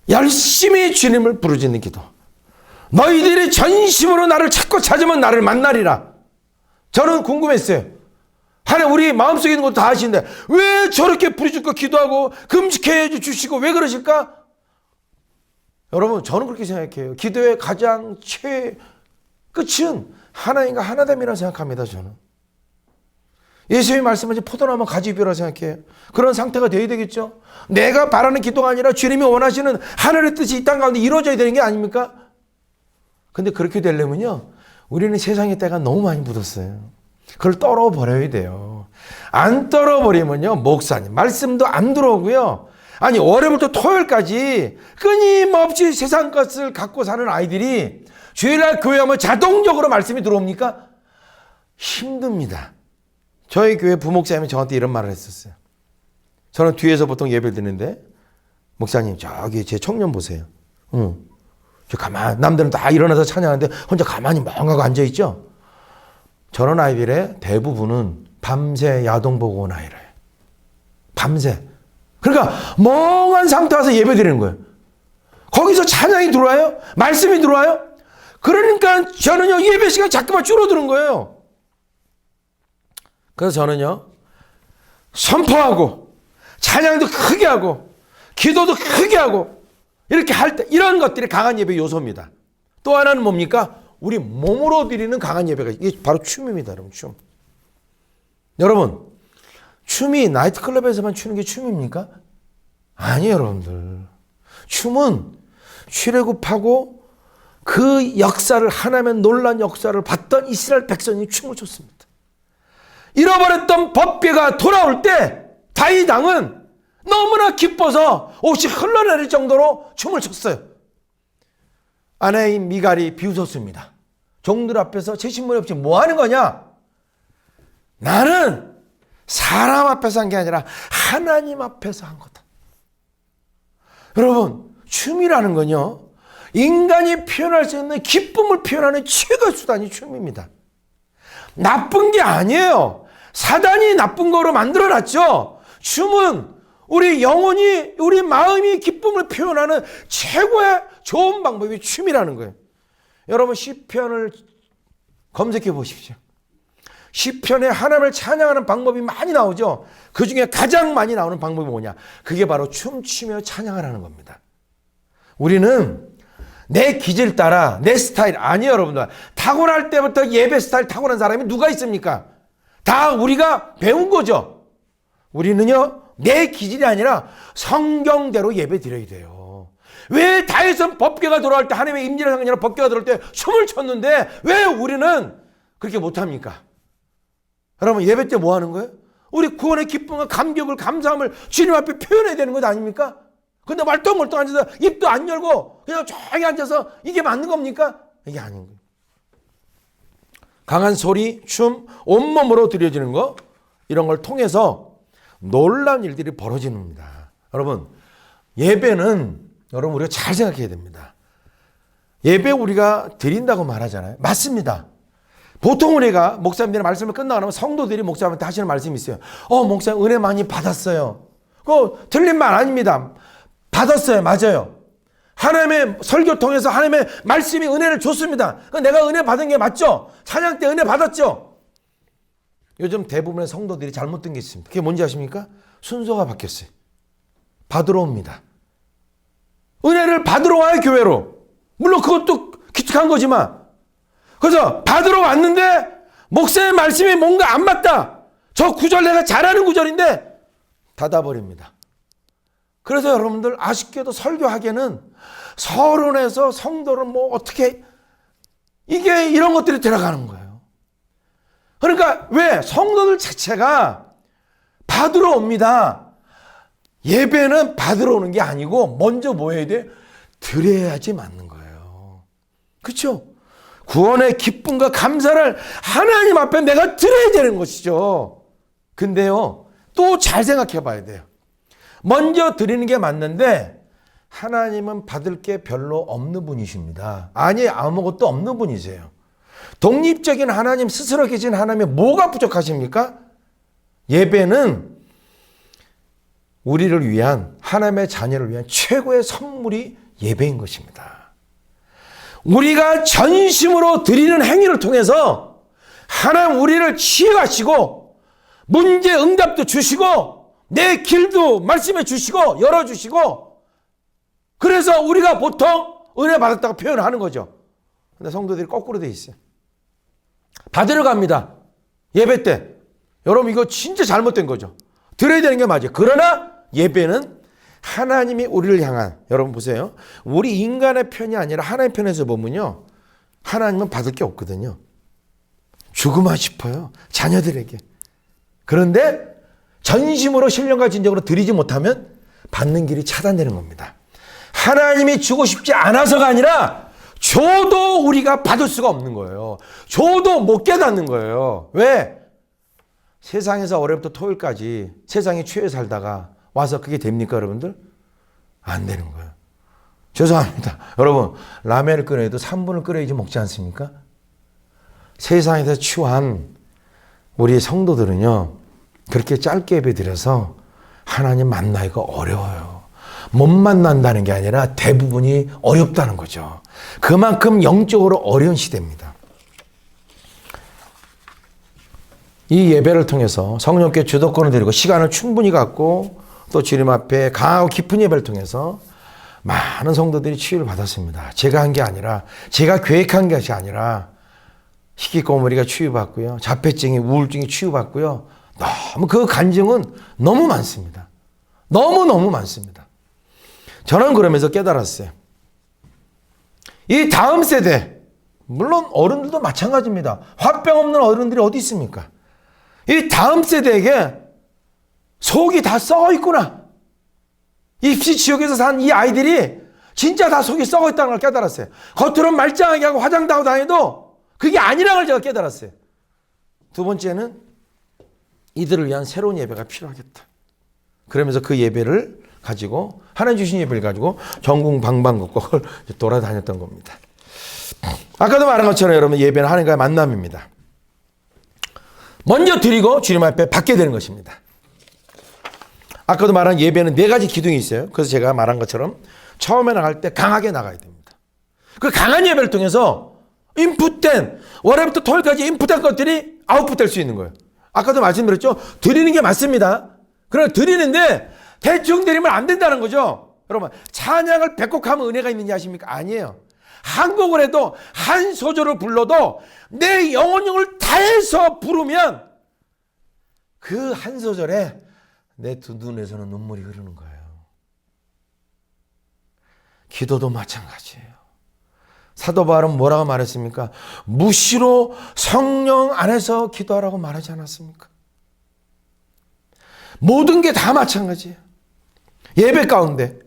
열심히 주님을 부르짖는 기도. 너희들이 전심으로 나를 찾고 찾으면 나를 만나리라. 저는 궁금했어요. 하나님, 우리 마음속에 있는 것도 다 아시는데 왜 저렇게 부르짖고 기도하고 금식해 주시고 왜 그러실까? 여러분, 저는 그렇게 생각해요. 기도의 가장 끝은 하나님과 하나됨이라고 생각합니다. 저는 예수님이 말씀하신 포도나무 가지비라고 생각해요. 그런 상태가 되어야 되겠죠. 내가 바라는 기도가 아니라 주님이 원하시는 하늘의 뜻이 이 땅 가운데 이루어져야 되는 게 아닙니까? 근데 그렇게 되려면요, 우리는 세상의 때가 너무 많이 묻었어요. 그걸 떨어버려야 돼요. 안 떨어버리면요, 목사님 말씀도 안 들어오고요. 아니, 월요일부터 토요일까지 끊임없이 세상 것을 갖고 사는 아이들이 주일날 교회 하면 자동적으로 말씀이 들어옵니까? 힘듭니다. 저희 교회 부목사님이 저한테 이런 말을 했었어요. 저는 뒤에서 보통 예배를 드리는데, 목사님 저기 제 청년 보세요. 남들은 다 일어나서 찬양하는데 혼자 가만히 멍하고 앉아있죠. 저런 아이들의 대부분은 밤새 야동 보고 온 아이래요. 밤새. 그러니까 멍한 상태 와서 예배 드리는 거예요. 거기서 찬양이 들어와요? 말씀이 들어와요? 그러니까 저는요, 예배 시간이 자꾸만 줄어드는 거예요. 그래서 저는요, 선포하고 찬양도 크게 하고 기도도 크게 하고 이렇게 할 때, 이런 것들이 강한 예배 요소입니다. 또 하나는 뭡니까? 우리 몸으로 드리는 강한 예배가, 이게 바로 춤입니다. 여러분, 춤. 여러분, 춤이 나이트클럽에서만 추는 게 춤입니까? 아니에요, 여러분들. 춤은 출애굽하고 그 역사를, 하나님의 놀라운 역사를 봤던 이스라엘 백성이 춤을 췄습니다. 잃어버렸던 법궤가 돌아올 때 다윗 왕은 너무나 기뻐서 옷이 흘러내릴 정도로 춤을 췄어요. 아내인 미갈이 비웃었습니다. 종들 앞에서 제신문이 없이 뭐 하는 거냐? 나는 사람 앞에서 한 게 아니라 하나님 앞에서 한 거다. 여러분, 춤이라는 건요, 인간이 표현할 수 있는 기쁨을 표현하는 최고의 수단이 춤입니다. 나쁜 게 아니에요. 사단이 나쁜 거로 만들어놨죠. 춤은 우리 영혼이, 우리 마음이 기쁨을 표현하는 최고의 좋은 방법이 춤이라는 거예요. 여러분, 시편을 검색해 보십시오. 시편에 하나님을 찬양하는 방법이 많이 나오죠. 그 중에 가장 많이 나오는 방법이 뭐냐? 그게 바로 춤추며 찬양하라는 겁니다. 우리는 내 기질 따라 내 스타일, 아니에요, 여러분들. 타고날 때부터 예배 스타일 타고난 사람이 누가 있습니까? 다 우리가 배운 거죠. 우리는요, 내 기질이 아니라 성경대로 예배 드려야 돼요. 왜 다윗은 법궤가 돌아올 때, 하나님의 임재를 상징하는 법궤가 들어올 때 춤을 췄는데 왜 우리는 그렇게 못합니까? 여러분, 예배 때 뭐 하는 거예요? 우리 구원의 기쁨과 감격을, 감사함을 주님 앞에 표현해야 되는 것 아닙니까? 근데 말똥말똥 앉아서 입도 안 열고 그냥 조용히 앉아서 이게 맞는 겁니까? 이게 아닌 거예요. 강한 소리, 춤, 온몸으로 드려지는 거, 이런 걸 통해서 놀라운 일들이 벌어지는 겁니다. 여러분, 예배는 여러분 우리가 잘 생각해야 됩니다. 예배 우리가 드린다고 말하잖아요. 맞습니다. 보통 우리가 목사님들의 말씀을 끝나고 나면 성도들이 목사님한테 하시는 말씀이 있어요. 목사님 은혜 많이 받았어요. 그거 틀린 말 아닙니다. 받았어요. 맞아요. 하나님의 설교 통해서 하나님의 말씀이 은혜를 줬습니다. 내가 은혜 받은 게 맞죠? 찬양 때 은혜 받았죠? 요즘 대부분의 성도들이 잘못된 게 있습니다. 그게 뭔지 아십니까? 순서가 바뀌었어요. 받으러 옵니다. 은혜를 받으러 와요, 교회로. 물론 그것도 기특한 거지만 그래서 받으러 왔는데 목사의 말씀이 뭔가 안 맞다. 저 구절 내가 잘하는 구절인데 닫아버립니다. 그래서 여러분들 아쉽게도 설교하기에는 서론에서 성도를 뭐 어떻게 이게 이런 것들이 들어가는 거예요. 그러니까 왜? 성도들 자체가 받으러 옵니다. 예배는 받으러 오는 게 아니고 먼저 뭐 해야 돼? 드려야지 맞는 거예요. 그렇죠? 구원의 기쁨과 감사를 하나님 앞에 내가 드려야 되는 것이죠. 근데요, 또 잘 생각해 봐야 돼요. 먼저 드리는 게 맞는데 하나님은 받을 게 별로 없는 분이십니다. 아니, 아무것도 없는 분이세요. 독립적인 하나님, 스스로 계신 하나님이 뭐가 부족하십니까? 예배는 우리를 위한, 하나님의 자녀를 위한 최고의 선물이 예배인 것입니다. 우리가 전심으로 드리는 행위를 통해서 하나님 우리를 치유하시고 문제 응답도 주시고 내 길도 말씀해 주시고 열어주시고, 그래서 우리가 보통 은혜 받았다고 표현하는 거죠. 근데 성도들이 거꾸로 돼 있어요. 받으러 갑니다. 예배 때. 여러분, 이거 진짜 잘못된 거죠. 드려야 되는 게 맞아요. 그러나 예배는 하나님이 우리를 향한, 여러분 보세요. 우리 인간의 편이 아니라 하나님의 편에서 보면요, 하나님은 받을 게 없거든요. 주고만 싶어요, 자녀들에게. 그런데 전심으로 신령과 진정으로 드리지 못하면 받는 길이 차단되는 겁니다. 하나님이 주고 싶지 않아서가 아니라 줘도 우리가 받을 수가 없는 거예요. 줘도 못 깨닫는 거예요. 왜? 세상에서 월요일부터 토요일까지 세상에 취해 살다가 와서 그게 됩니까, 여러분들? 안 되는 거예요. 죄송합니다. 여러분, 라면을 끓여도 3분을 끓여야지 먹지 않습니까? 세상에서 취한 우리 성도들은요, 그렇게 짧게 예배 드려서 하나님 만나기가 어려워요. 못 만난다는 게 아니라 대부분이 어렵다는 거죠. 그만큼 영적으로 어려운 시대입니다. 이 예배를 통해서 성령께 주도권을 드리고 시간을 충분히 갖고 또 주님 앞에 강하고 깊은 예배를 통해서 많은 성도들이 치유를 받았습니다. 제가 한 게 아니라, 제가 계획한 것이 아니라 희귀꼬물이가 치유받고요, 자폐증이, 우울증이 치유받고요. 너무 그 간증은 너무 많습니다. 너무너무 많습니다. 저는 그러면서 깨달았어요. 이 다음 세대, 물론 어른들도 마찬가지입니다. 화병 없는 어른들이 어디 있습니까? 이 다음 세대에게 속이 다 썩어 있구나. 입시 지역에서 산 이 아이들이 진짜 다 속이 썩어 있다는 걸 깨달았어요. 겉으로는 말짱하게 하고 화장도 하고 다녀도 그게 아니라는 걸 제가 깨달았어요. 두 번째는 이들을 위한 새로운 예배가 필요하겠다. 그러면서 그 예배를 가지고, 하나님 주신 예배를 가지고 전국 방방곡곡을 돌아다녔던 겁니다. 아까도 말한 것처럼 여러분, 예배는 하나님과의 만남입니다. 먼저 드리고 주님 앞에 받게 되는 것입니다. 아까도 말한 예배는 4가지 기둥이 있어요. 그래서 제가 말한 것처럼 처음에 나갈 때 강하게 나가야 됩니다. 그 강한 예배를 통해서 인풋된, 월요일부터 토요일까지 인풋된 것들이 아웃풋될 수 있는 거예요. 아까도 말씀드렸죠. 드리는 게 맞습니다. 그러나 드리는데 대충 드리면 안 된다는 거죠. 여러분, 찬양을 100곡하면 은혜가 있느냐 하십니까? 아니에요. 한 곡을 해도, 한 소절을 불러도 내 영혼을 다해서 부르면 그 한 소절에 내 두 눈에서는 눈물이 흐르는 거예요. 기도도 마찬가지예요. 사도 바울은 뭐라고 말했습니까? 무시로 성령 안에서 기도하라고 말하지 않았습니까? 모든 게 다 마찬가지예요. 예배 가운데.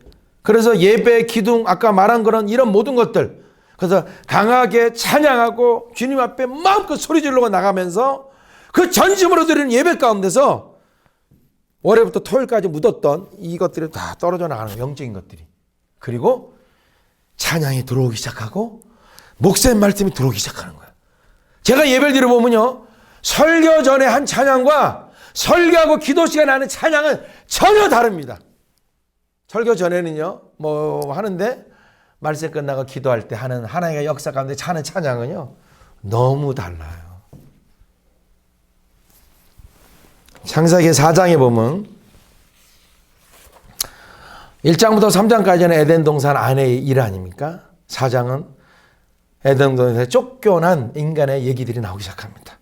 그래서 예배, 기둥, 아까 말한 그런 이런 모든 것들. 그래서 강하게 찬양하고 주님 앞에 마음껏 소리 지르고 나가면서 그 전심으로 드리는 예배 가운데서 월요일부터 토요일까지 묻었던 이것들이 다 떨어져 나가는 거예요. 영적인 것들이. 그리고 찬양이 들어오기 시작하고 목사님 말씀이 들어오기 시작하는 거예요. 제가 예배를 드려보면요, 설교 전에 한 찬양과 설교하고 기도 시간에 하는 찬양은 전혀 다릅니다. 설교 전에는요, 뭐 하는데 말씀 끝나고 기도할 때 하는 하나님의 역사 가운데 하는 찬양은요, 너무 달라요. 창세기 4장에 보면 1장부터 3장까지는 에덴 동산 안의 일 아닙니까? 4장은 에덴동산에서 쫓겨난 인간의 얘기들이 나오기 시작합니다.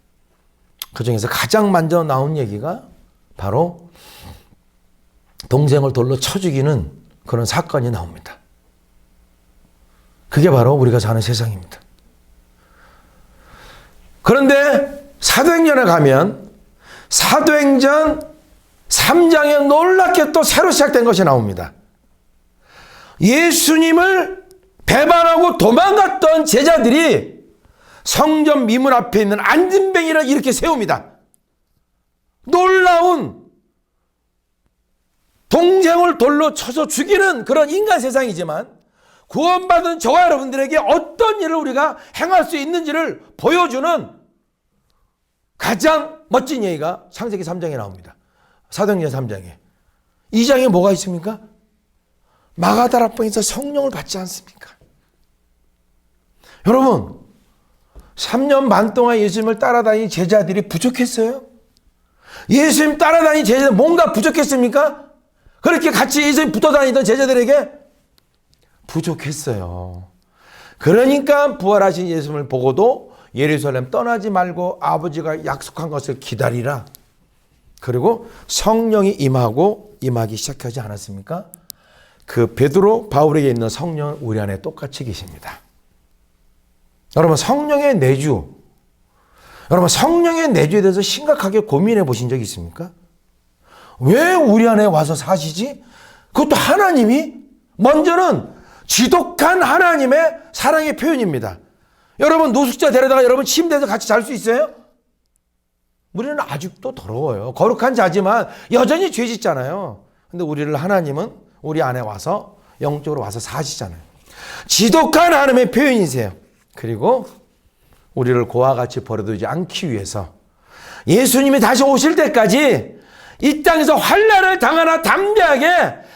그 중에서 가장 먼저 나온 얘기가 바로 동생을 돌로 쳐 죽이는 그런 사건이 나옵니다. 그게 바로 우리가 사는 세상입니다. 그런데 사도행전에 가면 사도행전 3장에 놀랍게 또 새로 시작된 것이 나옵니다. 예수님을 배반하고 도망갔던 제자들이 성전 미문 앞에 있는 안진뱅이를 이렇게 세웁니다. 놀라운 동생을 돌로 쳐서 죽이는 그런 인간 세상이지만 구원받은 저와 여러분들에게 어떤 일을 우리가 행할 수 있는지를 보여주는 가장 멋진 얘기가 창세기 3장에 나옵니다. 사도행전 3장에. 2장에 뭐가 있습니까? 마가다락방에서 성령을 받지 않습니까? 여러분, 3년 반 동안 예수님을 따라다닌 제자들이 부족했어요? 예수님 따라다닌 제자들 뭔가 부족했습니까? 그렇게 같이 예수님 붙어 다니던 제자들에게 부족했어요. 그러니까 부활하신 예수님을 보고도 예루살렘 떠나지 말고 아버지가 약속한 것을 기다리라. 그리고 성령이 임하기 시작하지 않았습니까? 그 베드로, 바울에게 있는 성령은 우리 안에 똑같이 계십니다. 여러분, 성령의 내주, 여러분 성령의 내주에 대해서 심각하게 고민해 보신 적이 있습니까? 왜 우리 안에 와서 사시지? 그것도 하나님이 먼저는 지독한 하나님의 사랑의 표현입니다. 여러분 노숙자 데려다가 여러분 침대에서 같이 잘 수 있어요? 우리는 아직도 더러워요. 거룩한 자지만 여전히 죄 짓잖아요. 근데 우리를 하나님은 우리 안에 와서 영적으로 와서 사시잖아요. 지독한 하나님의 표현이세요. 그리고 우리를 고와 같이 버려두지 않기 위해서 예수님이 다시 오실 때까지 이 땅에서 환난을 당하나 담대하게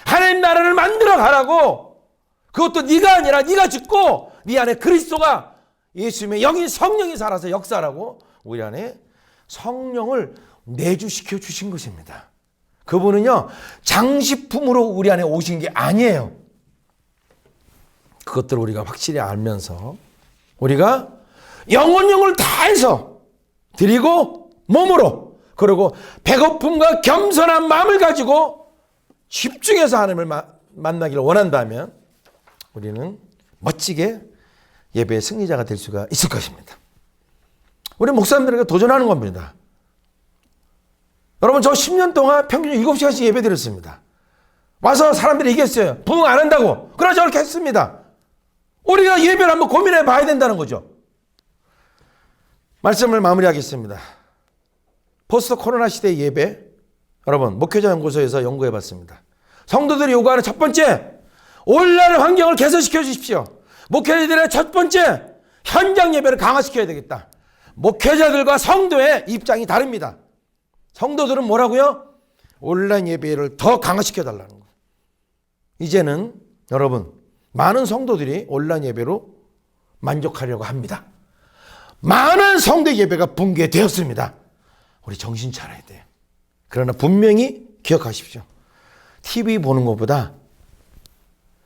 하나님 나라를 만들어 가라고. 그것도 네가 아니라 네가 죽고 네 안에 그리스도가 예수님의 영이 성령이 살아서 역사라고 우리 안에 성령을 내주시켜 주신 것입니다. 그분은요 장식품으로 우리 안에 오신 게 아니에요. 그것들을 우리가 확실히 알면서 우리가 영혼을 다해서 드리고 몸으로 그리고 배고픔과 겸손한 마음을 가지고 집중해서 하나님을 만나기를 원한다면 우리는 멋지게 예배의 승리자가 될 수가 있을 것입니다. 우리 목사님들에게 도전하는 겁니다. 여러분 저 10년 동안 평균 7시간씩 예배 드렸습니다. 와서 사람들이 얘기했어요. 부흥 안 한다고. 그러나 저렇게 했습니다. 우리가 예배를 한번 고민해 봐야 된다는 거죠. 말씀을 마무리하겠습니다. 포스트 코로나 시대의 예배, 여러분 목회자 연구소에서 연구해 봤습니다. 성도들이 요구하는 첫 번째, 온라인 환경을 개선시켜 주십시오. 목회자들의 첫 번째, 현장 예배를 강화시켜야 되겠다. 목회자들과 성도의 입장이 다릅니다. 성도들은 뭐라고요? 온라인 예배를 더 강화시켜 달라는 거예요. 이제는 여러분 많은 성도들이 온라인 예배로 만족하려고 합니다. 많은 성도 예배가 붕괴되었습니다. 우리 정신 차려야 돼요. 그러나 분명히 기억하십시오. TV 보는 것보다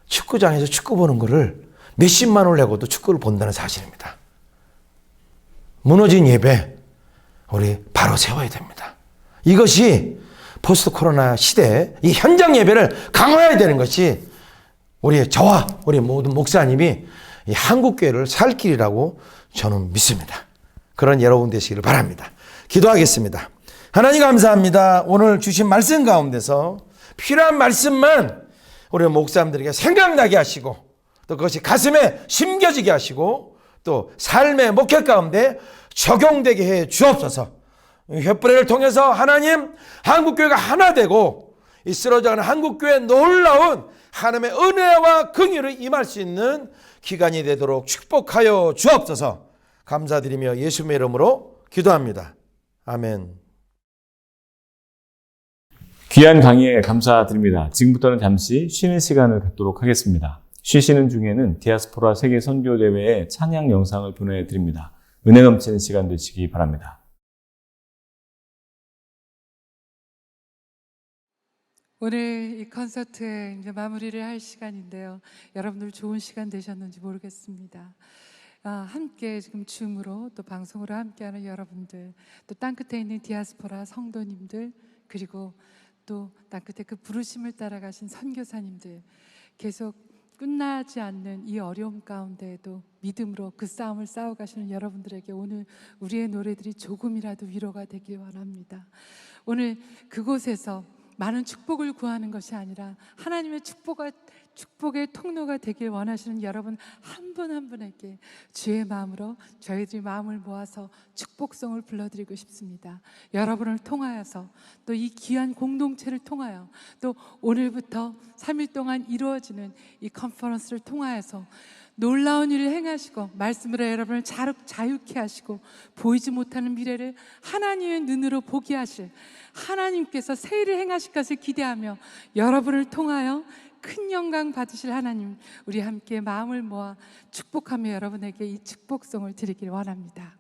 축구장에서 축구 보는 거를 몇십만 원을 내고도 축구를 본다는 사실입니다. 무너진 예배 우리 바로 세워야 됩니다. 이것이 포스트 코로나 시대에 이 현장 예배를 강화해야 되는 것이 저와 우리 모든 목사님이 이 한국교회를 살 길이라고 저는 믿습니다. 그런 여러분 되시기를 바랍니다. 기도하겠습니다. 하나님 감사합니다. 오늘 주신 말씀 가운데서 필요한 말씀만 우리 목사님들에게 생각나게 하시고 또 그것이 가슴에 심겨지게 하시고 또 삶의 목회 가운데 적용되게 해 주옵소서. 횃불을 통해서 하나님 한국교회가 하나 되고 이 쓰러져가는 한국교회의 놀라운 하나님의 은혜와 긍휼을 임할 수 있는 기간이 되도록 축복하여 주옵소서. 감사드리며 예수님의 이름으로 기도합니다. 아멘. 귀한 강의에 감사드립니다. 지금부터는 잠시 쉬는 시간을 갖도록 하겠습니다. 쉬시는 중에는 디아스포라 세계 선교대회의 찬양 영상을 보내드립니다. 은혜 넘치는 시간 되시기 바랍니다. 오늘 이 콘서트의 이제 마무리를 할 시간인데요. 여러분들 좋은 시간 되셨는지 모르겠습니다. 함께 지금 줌으로 또 방송으로 함께하는 여러분들, 또 땅끝에 있는 디아스포라 성도님들, 그리고 또 땅끝에 그 부르심을 따라가신 선교사님들, 계속 끝나지 않는 이 어려움 가운데에도 믿음으로 그 싸움을 싸워가시는 여러분들에게 오늘 우리의 노래들이 조금이라도 위로가 되길 원합니다. 오늘 그곳에서 많은 축복을 구하는 것이 아니라 하나님의 축복의 통로가 되길 원하시는 여러분 한 분 한 분에게 주의 마음으로 저희들이 마음을 모아서 축복성을 불러드리고 싶습니다. 여러분을 통하여서 또 이 귀한 공동체를 통하여 또 오늘부터 3일 동안 이루어지는 이 컨퍼런스를 통하여서 놀라운 일을 행하시고 말씀으로 여러분을 자유케 하시고 보이지 못하는 미래를 하나님의 눈으로 보게 하실 하나님께서 새 일을 행하실 것을 기대하며 여러분을 통하여 큰 영광 받으실 하나님, 우리 함께 마음을 모아 축복하며 여러분에게 이 축복성을 드리길 원합니다.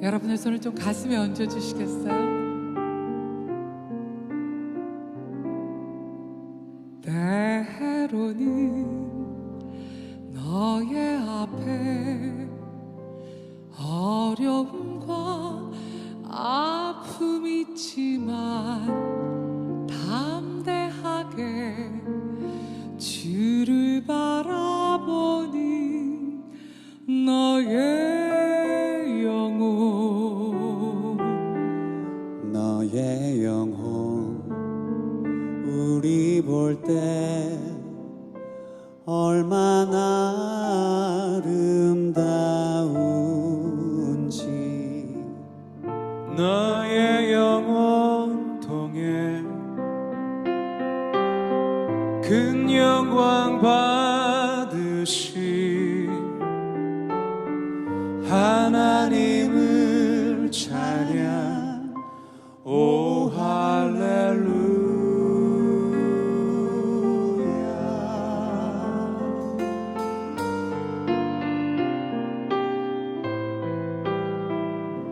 여러분의 손을 좀 가슴에 얹어주시겠어요? 때로는 너의 앞에 어려움과 아픔이 있지만 담대하게 주를 바라보는 너의 영혼, 너의 영혼 우리 볼 때 얼마나 아름다운지 너의 영혼 통해 큰 영광 받으신 하나님을 찬양 오 할렐루야.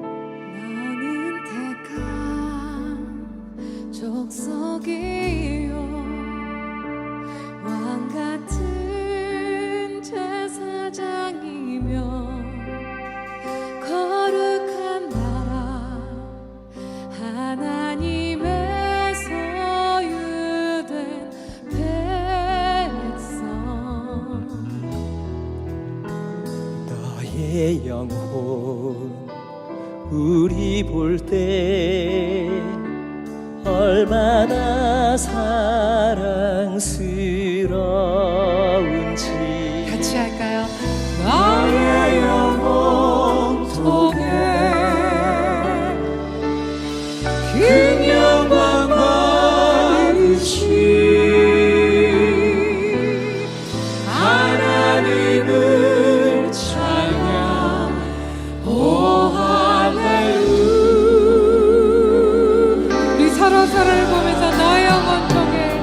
나는 택한 족속이요 왕 같은 제사장이며 거룩한 나라 하나님의 소유된 백성 너의 영혼 우리 볼 때 얼마나 사랑스러운지 같이 할까요? 나의 영혼 통해 큰 영광 받으신 하나님을 찬양 오 할렐루야. 우리 서로를 보면서 너의 영혼 통해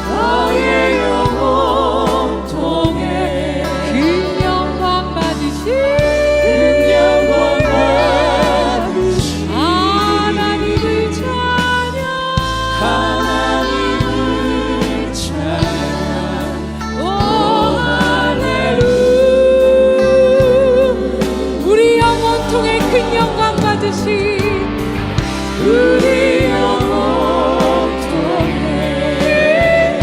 너의 영혼 통해 큰 영광 받으신 큰 영광 받으신 하나님을 찬양 하나님을 찬양 오 할렐루야. 우리 영혼 통해 큰 영광 받으신 우리 영혼 통해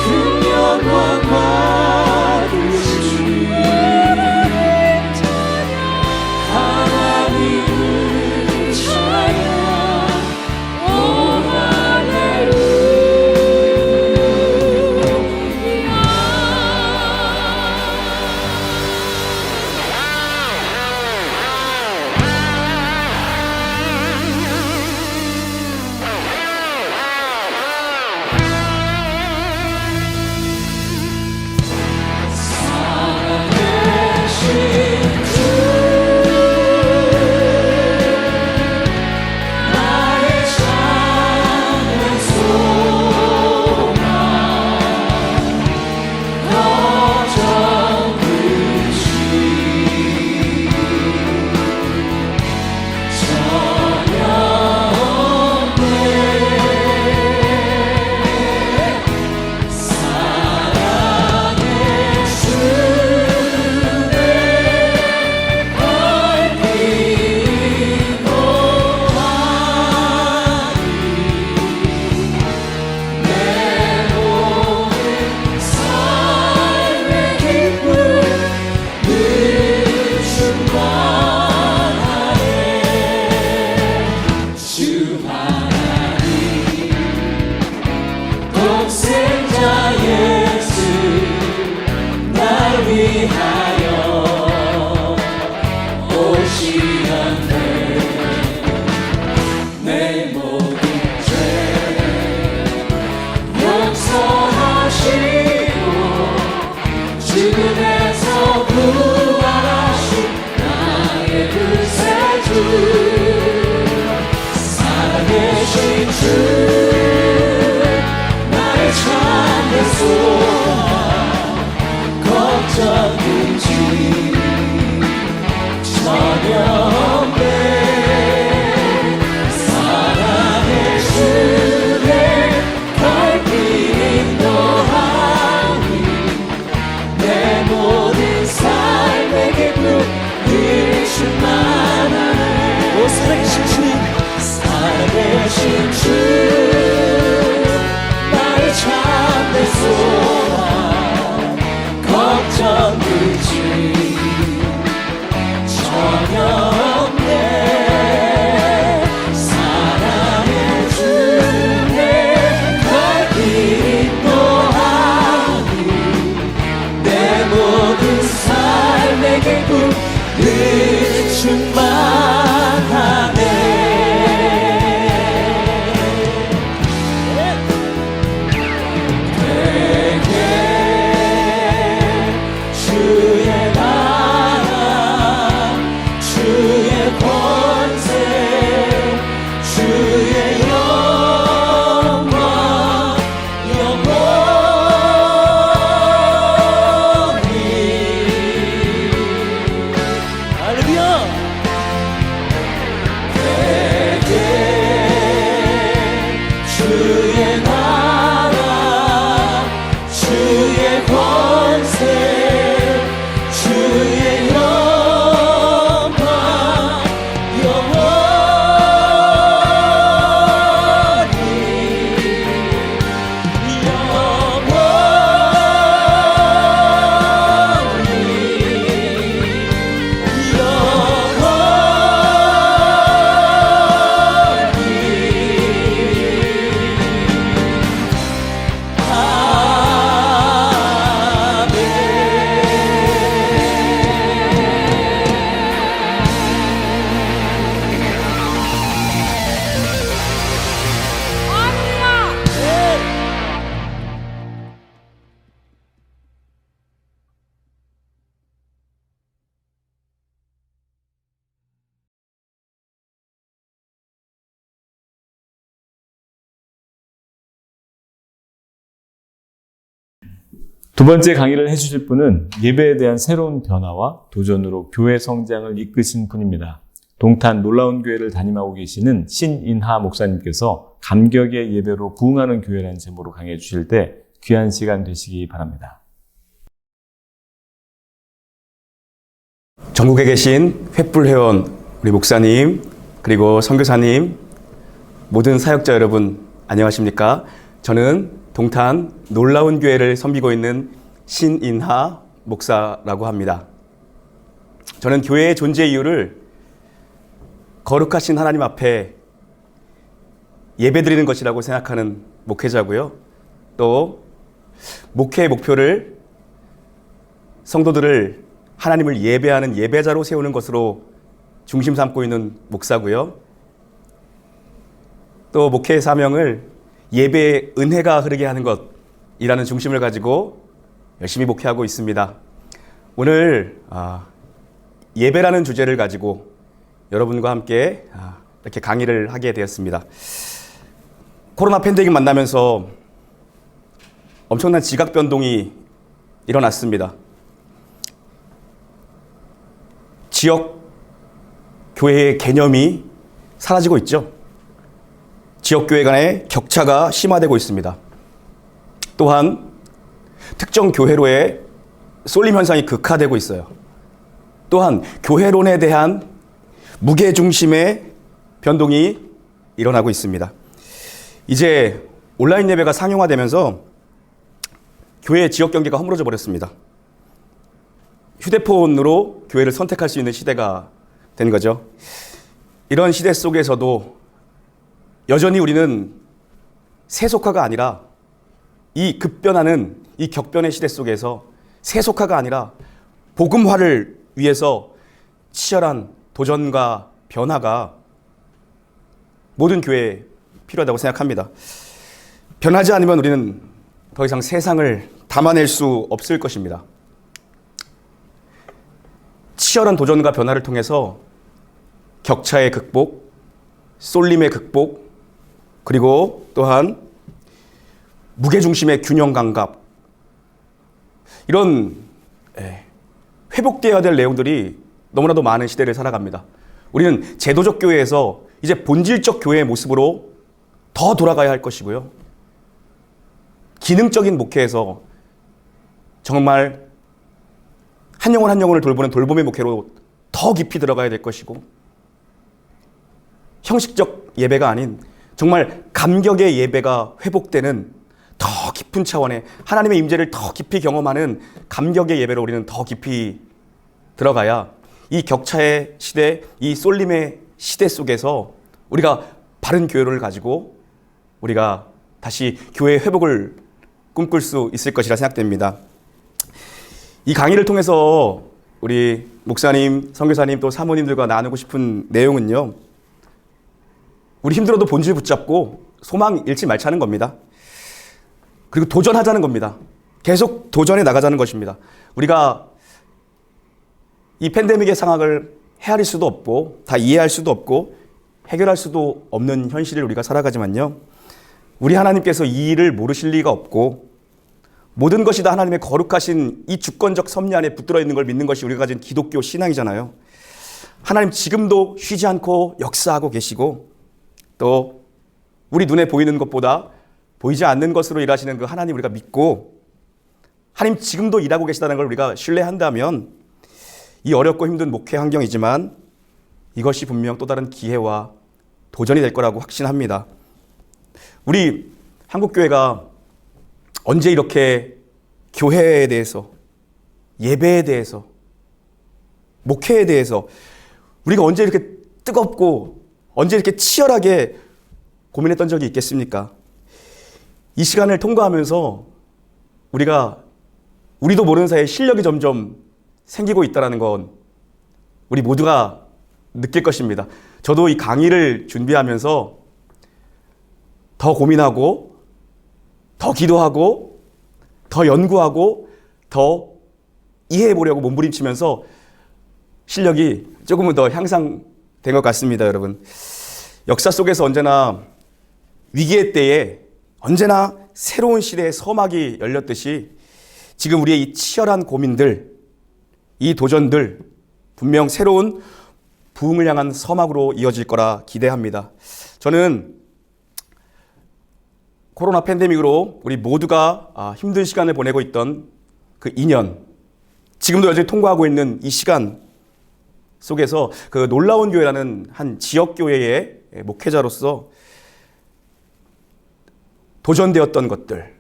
큰 영광 받으신 하나님을 찬양 오 두 번째 강의를 해주실 분은 예배에 대한 새로운 변화와 도전으로 교회 성장을 이끄신 분입니다. 동탄 놀라운 교회를 담임하고 계시는 신인하 목사님께서 감격의 예배로 부흥하는 교회라는 제목으로 강의해 주실 때 귀한 시간 되시기 바랍니다. 전국에 계신 횃불회원 우리 목사님 그리고 선교사님 모든 사역자 여러분 안녕하십니까? 저는 동탄 놀라운 교회를 섬기고 있는 신인하 목사라고 합니다. 저는 교회의 존재 이유를 거룩하신 하나님 앞에 예배드리는 것이라고 생각하는 목회자고요. 또 목회의 목표를 성도들을 하나님을 예배하는 예배자로 세우는 것으로 중심 삼고 있는 목사고요. 또 목회의 사명을 예배의 은혜가 흐르게 하는 것이라는 중심을 가지고 열심히 목회하고 있습니다. 오늘 예배라는 주제를 가지고 여러분과 함께 이렇게 강의를 하게 되었습니다. 코로나 팬데믹 만나면서 엄청난 지각 변동이 일어났습니다. 지역 교회의 개념이 사라지고 있죠. 지역 교회 간의 격차가 심화되고 있습니다. 또한 특정 교회로의 쏠림 현상이 극화되고 있어요. 또한 교회론에 대한 무게중심의 변동이 일어나고 있습니다. 이제 온라인 예배가 상용화되면서 교회의 지역 경계가 허물어져 버렸습니다. 휴대폰으로 교회를 선택할 수 있는 시대가 된 거죠. 이런 시대 속에서도 여전히 우리는 세속화가 아니라 이 급변하는 이 격변의 시대 속에서 세속화가 아니라 복음화를 위해서 치열한 도전과 변화가 모든 교회에 필요하다고 생각합니다. 변하지 않으면 우리는 더 이상 세상을 담아낼 수 없을 것입니다. 치열한 도전과 변화를 통해서 격차의 극복, 쏠림의 극복, 그리고 또한 무게중심의 균형 감각, 이런 회복되어야 될 내용들이 너무나도 많은 시대를 살아갑니다. 우리는 제도적 교회에서 이제 본질적 교회의 모습으로 더 돌아가야 할 것이고요. 기능적인 목회에서 정말 한 영혼 한 영혼을 돌보는 돌봄의 목회로 더 깊이 들어가야 될 것이고, 형식적 예배가 아닌 정말 감격의 예배가 회복되는 더 깊은 차원의 하나님의 임재를 더 깊이 경험하는 감격의 예배로 우리는 더 깊이 들어가야 이 격차의 시대, 이 쏠림의 시대 속에서 우리가 바른 교회를 가지고 우리가 다시 교회의 회복을 꿈꿀 수 있을 것이라 생각됩니다. 이 강의를 통해서 우리 목사님, 선교사님 또 사모님들과 나누고 싶은 내용은요, 우리 힘들어도 본질 붙잡고 소망 잃지 말자는 겁니다. 그리고 도전하자는 겁니다. 계속 도전해 나가자는 것입니다. 우리가 이 팬데믹의 상황을 헤아릴 수도 없고 다 이해할 수도 없고 해결할 수도 없는 현실을 우리가 살아가지만요, 우리 하나님께서 이 일을 모르실 리가 없고 모든 것이 다 하나님의 거룩하신 이 주권적 섭리 안에 붙들어 있는 걸 믿는 것이 우리가 가진 기독교 신앙이잖아요. 하나님 지금도 쉬지 않고 역사하고 계시고, 또 우리 눈에 보이는 것보다 보이지 않는 것으로 일하시는 그 하나님 우리가 믿고, 하나님 지금도 일하고 계시다는 걸 우리가 신뢰한다면 이 어렵고 힘든 목회 환경이지만 이것이 분명 또 다른 기회와 도전이 될 거라고 확신합니다. 우리 한국교회가 언제 이렇게 교회에 대해서, 예배에 대해서, 목회에 대해서 우리가 언제 이렇게 뜨겁고 언제 이렇게 치열하게 고민했던 적이 있겠습니까? 이 시간을 통과하면서 우리도 모르는 사이에 실력이 점점 생기고 있다는 건 우리 모두가 느낄 것입니다. 저도 이 강의를 준비하면서 더 고민하고 더 기도하고 더 연구하고 더 이해해 보려고 몸부림치면서 실력이 조금은 더 향상된 것 같습니다, 여러분. 역사 속에서 언제나 위기의 때에 언제나 새로운 시대의 서막이 열렸듯이 지금 우리의 이 치열한 고민들, 이 도전들 분명 새로운 부흥을 향한 서막으로 이어질 거라 기대합니다. 저는 코로나 팬데믹으로 우리 모두가 힘든 시간을 보내고 있던 그 2년, 지금도 여전히 통과하고 있는 이 시간 속에서 그 놀라운 교회라는 한 지역교회의 목회자로서 도전되었던 것들,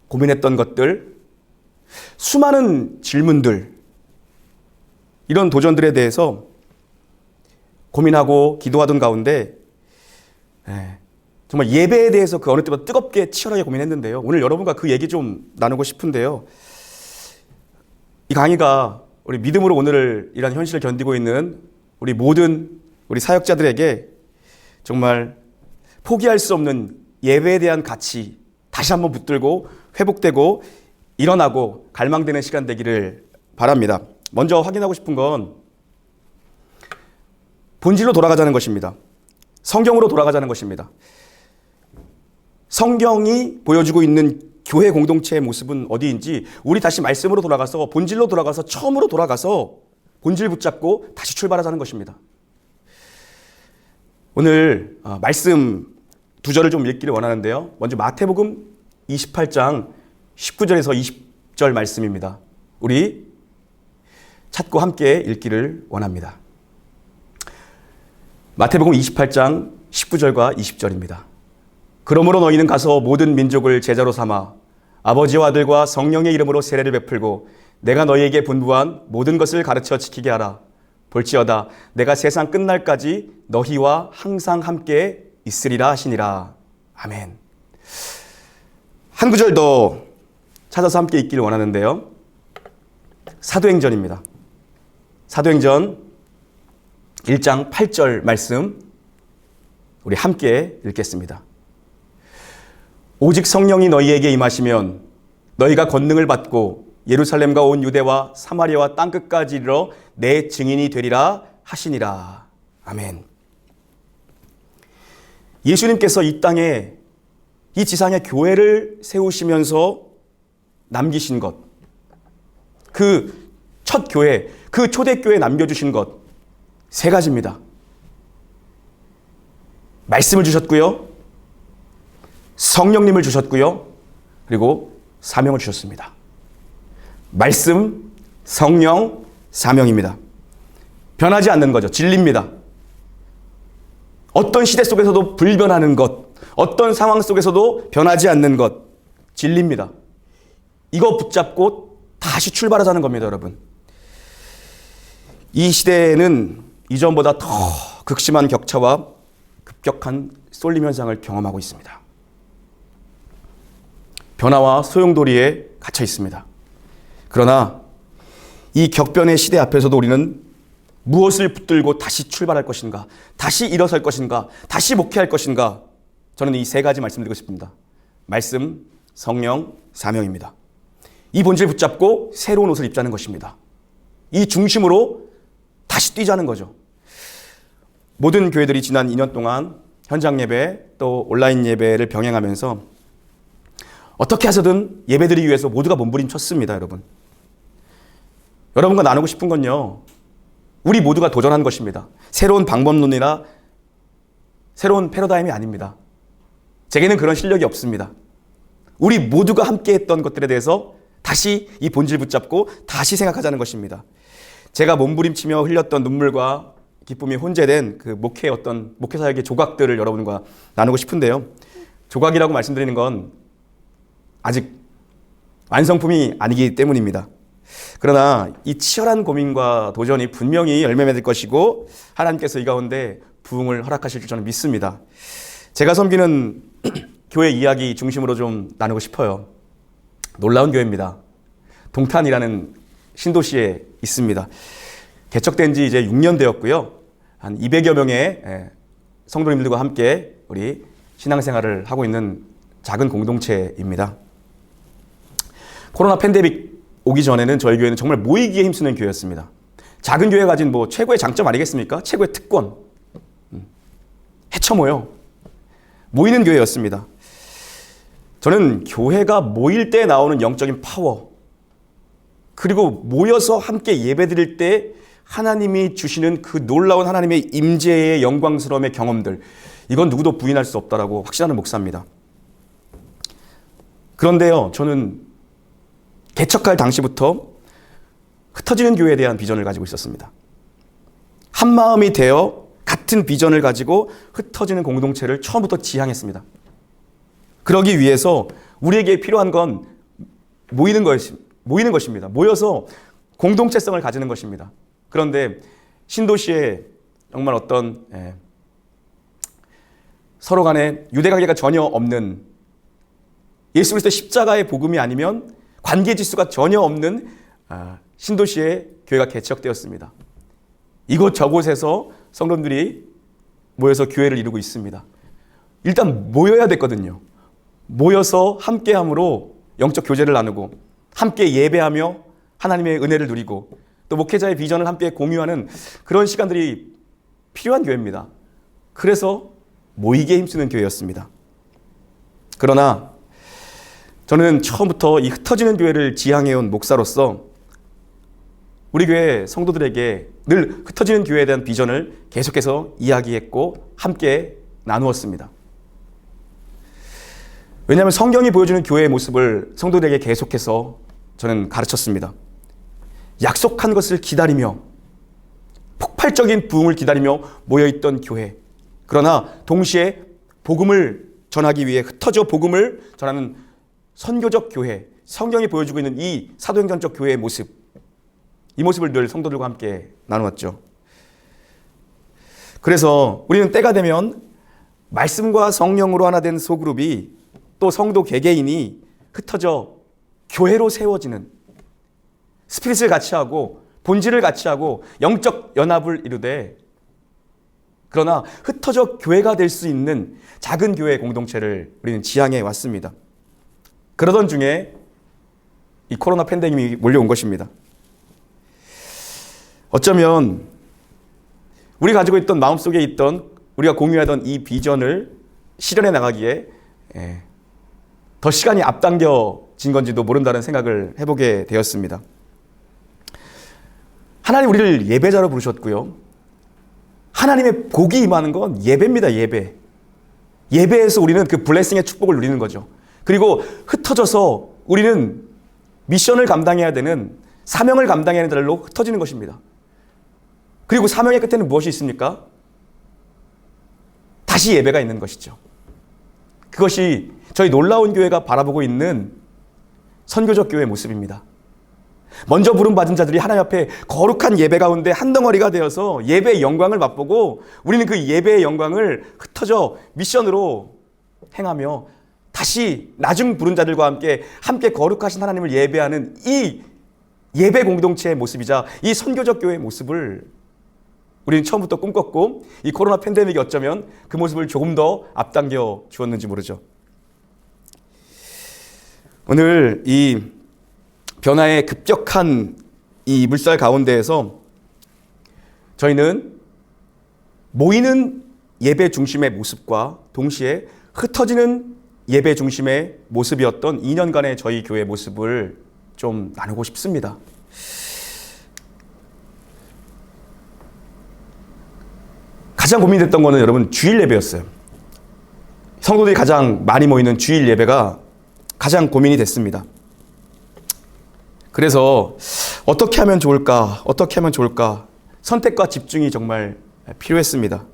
고민했던 것들, 수많은 질문들, 이런 도전들에 대해서 고민하고 기도하던 가운데 정말 예배에 대해서 그 어느 때보다 뜨겁게 치열하게 고민했는데요. 오늘 여러분과 그 얘기 좀 나누고 싶은데요. 이 강의가 우리 믿음으로 오늘을 이런 현실을 견디고 있는 우리 모든 우리 사역자들에게 정말 포기할 수 없는 예배에 대한 가치 다시 한번 붙들고 회복되고 일어나고 갈망되는 시간 되기를 바랍니다. 먼저 확인하고 싶은 건 본질로 돌아가자는 것입니다. 성경으로 돌아가자는 것입니다. 성경이 보여주고 있는 교회 공동체의 모습은 어디인지 우리 다시 말씀으로 돌아가서 본질로 돌아가서 처음으로 돌아가서 본질 붙잡고 다시 출발하자는 것입니다. 오늘 말씀 두 절을 좀 읽기를 원하는데요. 먼저 마태복음 28장 19절에서 20절 말씀입니다. 우리 찾고 함께 읽기를 원합니다. 마태복음 28장 19절과 20절입니다. 그러므로 너희는 가서 모든 민족을 제자로 삼아 아버지와 아들과 성령의 이름으로 세례를 베풀고 내가 너희에게 분부한 모든 것을 가르쳐 지키게 하라. 볼지어다 내가 세상 끝날까지 너희와 항상 함께 있으리라 하시니라. 아멘. 한 구절 더 찾아서 함께 읽기를 원하는데요. 사도행전입니다. 사도행전 1장 8절 말씀 우리 함께 읽겠습니다. 오직 성령이 너희에게 임하시면 너희가 권능을 받고 예루살렘과 온 유대와 사마리아와 땅끝까지 이르러 내 증인이 되리라 하시니라. 아멘. 예수님께서 이 땅에 이 지상에 교회를 세우시면서 남기신 것, 그 첫 교회, 그 초대교회에 남겨주신 것 세 가지입니다. 말씀을 주셨고요, 성령님을 주셨고요, 그리고 사명을 주셨습니다. 말씀, 성령, 사명입니다. 변하지 않는 거죠. 진리입니다. 어떤 시대 속에서도 불변하는 것, 어떤 상황 속에서도 변하지 않는 것, 진리입니다. 이거 붙잡고 다시 출발하자는 겁니다, 여러분. 이 시대에는 이전보다 더 극심한 격차와 급격한 쏠림 현상을 경험하고 있습니다. 변화와 소용돌이에 갇혀 있습니다. 그러나 이 격변의 시대 앞에서도 우리는 무엇을 붙들고 다시 출발할 것인가, 다시 일어설 것인가, 다시 목회할 것인가, 저는 이 세 가지 말씀드리고 싶습니다. 말씀, 성령, 사명입니다. 이 본질 붙잡고 새로운 옷을 입자는 것입니다. 이 중심으로 다시 뛰자는 거죠. 모든 교회들이 지난 2년 동안 현장 예배 또 온라인 예배를 병행하면서 어떻게 해서든 예배드리기 위해서 모두가 몸부림쳤습니다, 여러분. 여러분과 나누고 싶은 건요, 우리 모두가 도전한 것입니다. 새로운 방법론이나 새로운 패러다임이 아닙니다. 제게는 그런 실력이 없습니다. 우리 모두가 함께 했던 것들에 대해서 다시 이 본질 붙잡고 다시 생각하자는 것입니다. 제가 몸부림치며 흘렸던 눈물과 기쁨이 혼재된 그 목회 사역의 조각들을 여러분과 나누고 싶은데요. 조각이라고 말씀드리는 건 아직 완성품이 아니기 때문입니다. 그러나 이 치열한 고민과 도전이 분명히 열매 맺을 것이고 하나님께서 이 가운데 부흥을 허락하실 줄 저는 믿습니다. 제가 섬기는 교회 이야기 중심으로 좀 나누고 싶어요. 놀라운 교회입니다. 동탄이라는 신도시에 있습니다. 개척된 지 이제 6년 되었고요. 한 200여 명의 성도님들과 함께 우리 신앙생활을 하고 있는 작은 공동체입니다. 코로나 팬데믹 오기 전에는 저희 교회는 정말 모이기에 힘쓰는 교회였습니다. 작은 교회가 가진 뭐 최고의 장점 아니겠습니까? 최고의 특권. 헤쳐 모이는 교회였습니다. 저는 교회가 모일 때 나오는 영적인 파워, 그리고 모여서 함께 예배드릴 때 하나님이 주시는 그 놀라운 하나님의 임재의 영광스러움의 경험들, 이건 누구도 부인할 수 없다라고 확신하는 목사입니다. 그런데요, 저는 개척할 당시부터 흩어지는 교회에 대한 비전을 가지고 있었습니다. 한 마음이 되어 같은 비전을 가지고 흩어지는 공동체를 처음부터 지향했습니다. 그러기 위해서 우리에게 필요한 건 모이는 것입니다. 모여서 공동체성을 가지는 것입니다. 그런데 신도시에 정말 어떤 서로 간에 유대관계가 전혀 없는, 예수 그리스도 십자가의 복음이 아니면 관계 지수가 전혀 없는 신도시에 교회가 개척되었습니다. 이곳 저곳에서 성도들이 모여서 교회를 이루고 있습니다. 일단 모여야 됐거든요. 모여서 함께함으로 영적 교제를 나누고 함께 예배하며 하나님의 은혜를 누리고 또 목회자의 비전을 함께 공유하는 그런 시간들이 필요한 교회입니다. 그래서 모이게 힘쓰는 교회였습니다. 그러나 저는 처음부터 이 흩어지는 교회를 지향해온 목사로서 우리 교회 성도들에게 늘 흩어지는 교회에 대한 비전을 계속해서 이야기했고 함께 나누었습니다. 왜냐하면 성경이 보여주는 교회의 모습을 성도들에게 계속해서 저는 가르쳤습니다. 약속한 것을 기다리며 폭발적인 부흥을 기다리며 모여있던 교회, 그러나 동시에 복음을 전하기 위해 흩어져 복음을 전하는 선교적 교회, 성경이 보여주고 있는 이 사도행전적 교회의 모습, 이 모습을 늘 성도들과 함께 나누었죠. 그래서 우리는 때가 되면 말씀과 성령으로 하나 된 소그룹이 또 성도 개개인이 흩어져 교회로 세워지는, 스피릿을 같이 하고 본질을 같이 하고 영적 연합을 이루되, 그러나 흩어져 교회가 될 수 있는 작은 교회 공동체를 우리는 지향해 왔습니다. 그러던 중에 이 코로나 팬데믹이 몰려온 것입니다. 어쩌면 우리 가지고 있던, 마음속에 있던, 우리가 공유하던 이 비전을 실현해 나가기에 더 시간이 앞당겨진 건지도 모른다는 생각을 해보게 되었습니다. 하나님 우리를 예배자로 부르셨고요. 하나님의 복이 임하는 건 예배입니다. 예배. 예배에서 우리는 그 블레싱의 축복을 누리는 거죠. 그리고 흩어져서 우리는 미션을 감당해야 되는, 사명을 감당해야 되는 날로 흩어지는 것입니다. 그리고 사명의 끝에는 무엇이 있습니까? 다시 예배가 있는 것이죠. 그것이 저희 놀라운 교회가 바라보고 있는 선교적 교회의 모습입니다. 먼저 부름받은 자들이 하나님 앞에 거룩한 예배 가운데 한 덩어리가 되어서 예배의 영광을 맛보고 우리는 그 예배의 영광을 흩어져 미션으로 행하며 다시 나중 부른 자들과 함께 거룩하신 하나님을 예배하는 이 예배 공동체의 모습이자 이 선교적 교회의 모습을 우리는 처음부터 꿈꿨고, 이 코로나 팬데믹이 어쩌면 그 모습을 조금 더 앞당겨 주었는지 모르죠. 오늘 이 변화의 급격한 이 물살 가운데에서 저희는 모이는 예배 중심의 모습과 동시에 흩어지는 예배 중심의 모습이었던 2년간의 저희 교회 모습을 좀 나누고 싶습니다. 가장 고민됐던 거는 여러분 주일 예배였어요. 성도들이 가장 많이 모이는 주일 예배가 가장 고민이 됐습니다. 그래서 어떻게 하면 좋을까? 선택과 집중이 정말 필요했습니다.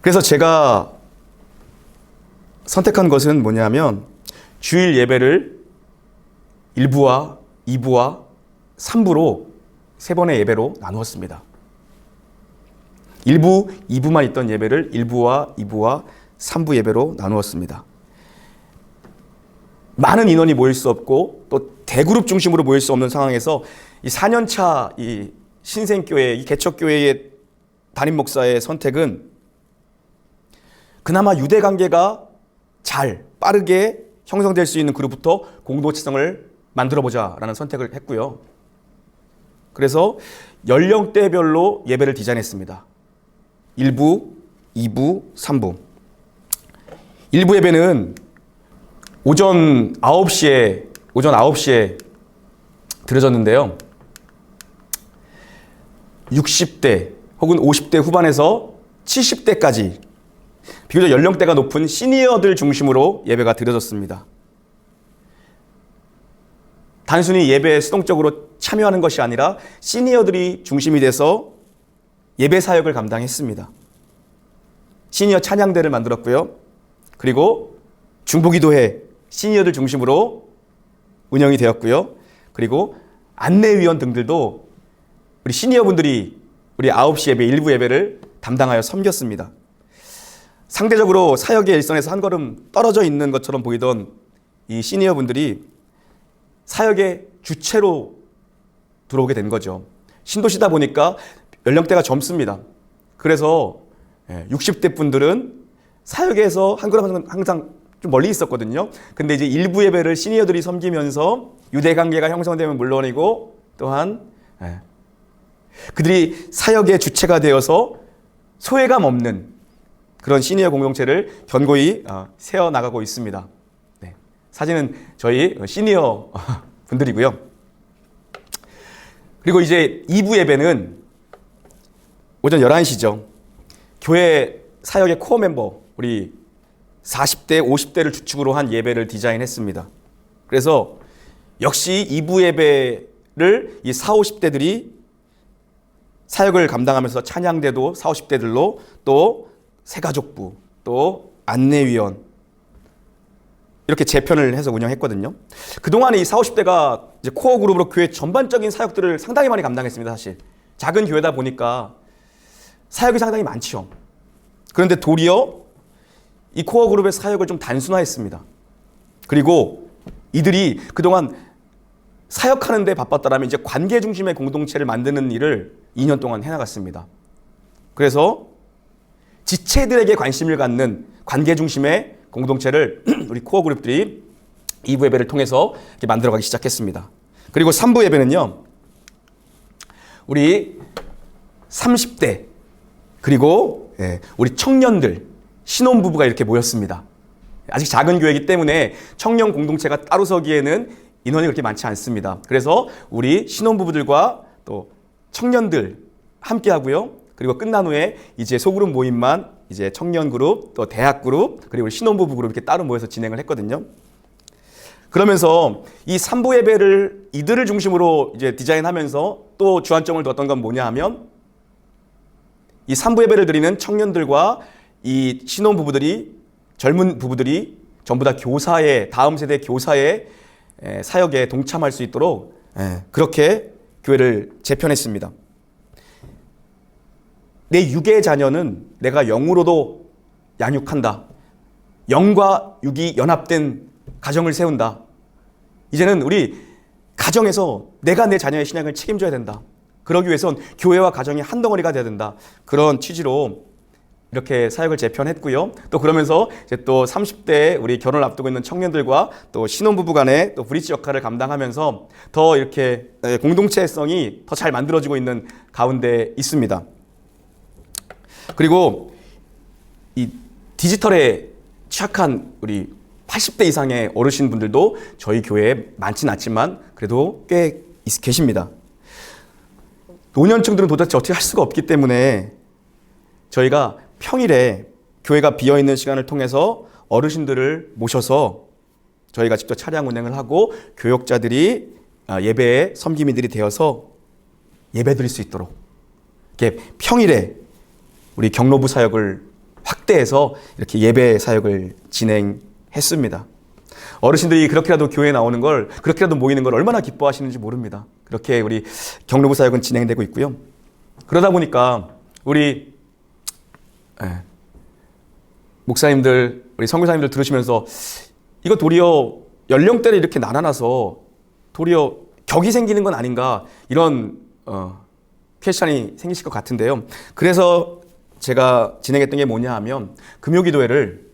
그래서 제가 선택한 것은 뭐냐면 주일 예배를 1부와 2부와 3부로 3번의 예배로 나누었습니다. 1부, 2부만 있던 예배를 1부와 2부와 3부 예배로 나누었습니다. 많은 인원이 모일 수 없고 또 대그룹 중심으로 모일 수 없는 상황에서 이 4년차 이 신생교회, 이 개척교회의 담임 목사의 선택은 그나마 유대 관계가 잘 빠르게 형성될 수 있는 그룹부터 공동체성을 만들어보자라는 선택을 했고요. 그래서 연령대별로 예배를 디자인했습니다. 1부, 2부, 3부. 1부 예배는 오전 9시에 드려졌는데요. 60대 혹은 50대 후반에서 70대까지 비교적 연령대가 높은 시니어들 중심으로 예배가 드려졌습니다. 단순히 예배에 수동적으로 참여하는 것이 아니라 시니어들이 중심이 돼서 예배 사역을 감당했습니다. 시니어 찬양대를 만들었고요. 그리고 중보기도회 시니어들 중심으로 운영이 되었고요. 그리고 안내위원 등들도 우리 시니어분들이 우리 9시 예배, 일부 예배를 담당하여 섬겼습니다. 상대적으로 사역의 일선에서 한 걸음 떨어져 있는 것처럼 보이던 이 시니어분들이 사역의 주체로 들어오게 된 거죠. 신도시다 보니까 연령대가 젊습니다. 그래서 60대 분들은 사역에서 한 걸음 항상 좀 멀리 있었거든요. 근데 이제 일부 예배를 시니어들이 섬기면서 유대 관계가 형성되면 물론이고 또한 그들이 사역의 주체가 되어서 소외감 없는 그런 시니어 공동체를 견고히 세워나가고 있습니다. 네. 사진은 저희 시니어 분들이고요. 그리고 이제 2부 예배는 오전 11시죠. 교회 사역의 코어 멤버, 우리 40대, 50대를 주축으로 한 예배를 디자인했습니다. 그래서 역시 2부 예배를 이 40, 50대들이 사역을 감당하면서 찬양대도 40, 50대들로 또 새가족부, 또 안내위원 이렇게 재편을 해서 운영했거든요. 그동안 이 40, 50대가 이제 코어 그룹으로 교회 전반적인 사역들을 상당히 많이 감당했습니다. 사실 작은 교회다 보니까 사역이 상당히 많죠. 그런데 도리어 이 코어 그룹의 사역을 좀 단순화했습니다. 그리고 이들이 그동안 사역하는 데 바빴다라면 이제 관계 중심의 공동체를 만드는 일을 2년 동안 해나갔습니다. 그래서 지체들에게 관심을 갖는 관계 중심의 공동체를 우리 코어 그룹들이 2부 예배를 통해서 이렇게 만들어가기 시작했습니다. 그리고 3부 예배는요, 우리 30대 그리고 우리 청년들, 신혼부부가 이렇게 모였습니다. 아직 작은 교회이기 때문에 청년 공동체가 따로 서기에는 인원이 그렇게 많지 않습니다. 그래서 우리 신혼부부들과 또 청년들 함께 하고요. 그리고 끝난 후에 이제 소그룹 모임만 이제 청년 그룹, 또 대학 그룹, 그리고 신혼부부 그룹 이렇게 따로 모여서 진행을 했거든요. 그러면서 이 3부 예배를 이들을 중심으로 이제 디자인하면서 또 주안점을 뒀던 건 뭐냐 하면 이 3부 예배를 드리는 청년들과 이 신혼부부들이, 젊은 부부들이 전부 다 교사의, 다음 세대 교사의 사역에 동참할 수 있도록 그렇게 교회를 재편했습니다. 내 육의 자녀는 내가 영으로도 양육한다. 영과 육이 연합된 가정을 세운다. 이제는 우리 가정에서 내가 내 자녀의 신앙을 책임져야 된다. 그러기 위해선 교회와 가정이 한 덩어리가 돼야 된다. 그런 취지로 이렇게 사역을 재편했고요. 또 그러면서 이제 또 30대 우리 결혼을 앞두고 있는 청년들과 또 신혼부부 간의 또 브릿지 역할을 감당하면서 더 이렇게 공동체성이 더 잘 만들어지고 있는 가운데 있습니다. 그리고 이 디지털에 취약한 우리 80대 이상의 어르신분들도 저희 교회에 많지는 않지만 그래도 꽤 계십니다. 노년층들은 도대체 어떻게 할 수가 없기 때문에 저희가 평일에 교회가 비어있는 시간을 통해서 어르신들을 모셔서 저희가 직접 차량 운행을 하고 교역자들이 예배의 섬김이들이 되어서 예배 드릴 수 있도록 이렇게 평일에 우리 경로부 사역을 확대해서 이렇게 예배 사역을 진행했습니다. 어르신들이 그렇게라도 교회에 나오는 걸, 그렇게라도 모이는 걸 얼마나 기뻐하시는지 모릅니다. 그렇게 우리 경로부 사역은 진행되고 있고요. 그러다 보니까 우리 목사님들, 우리 선교사님들 들으시면서 이거 도리어 연령대를 이렇게 나눠놔서 도리어 격이 생기는 건 아닌가, 이런 퀘스천이 생기실 것 같은데요. 그래서 제가 진행했던 게 뭐냐 하면 금요기도회를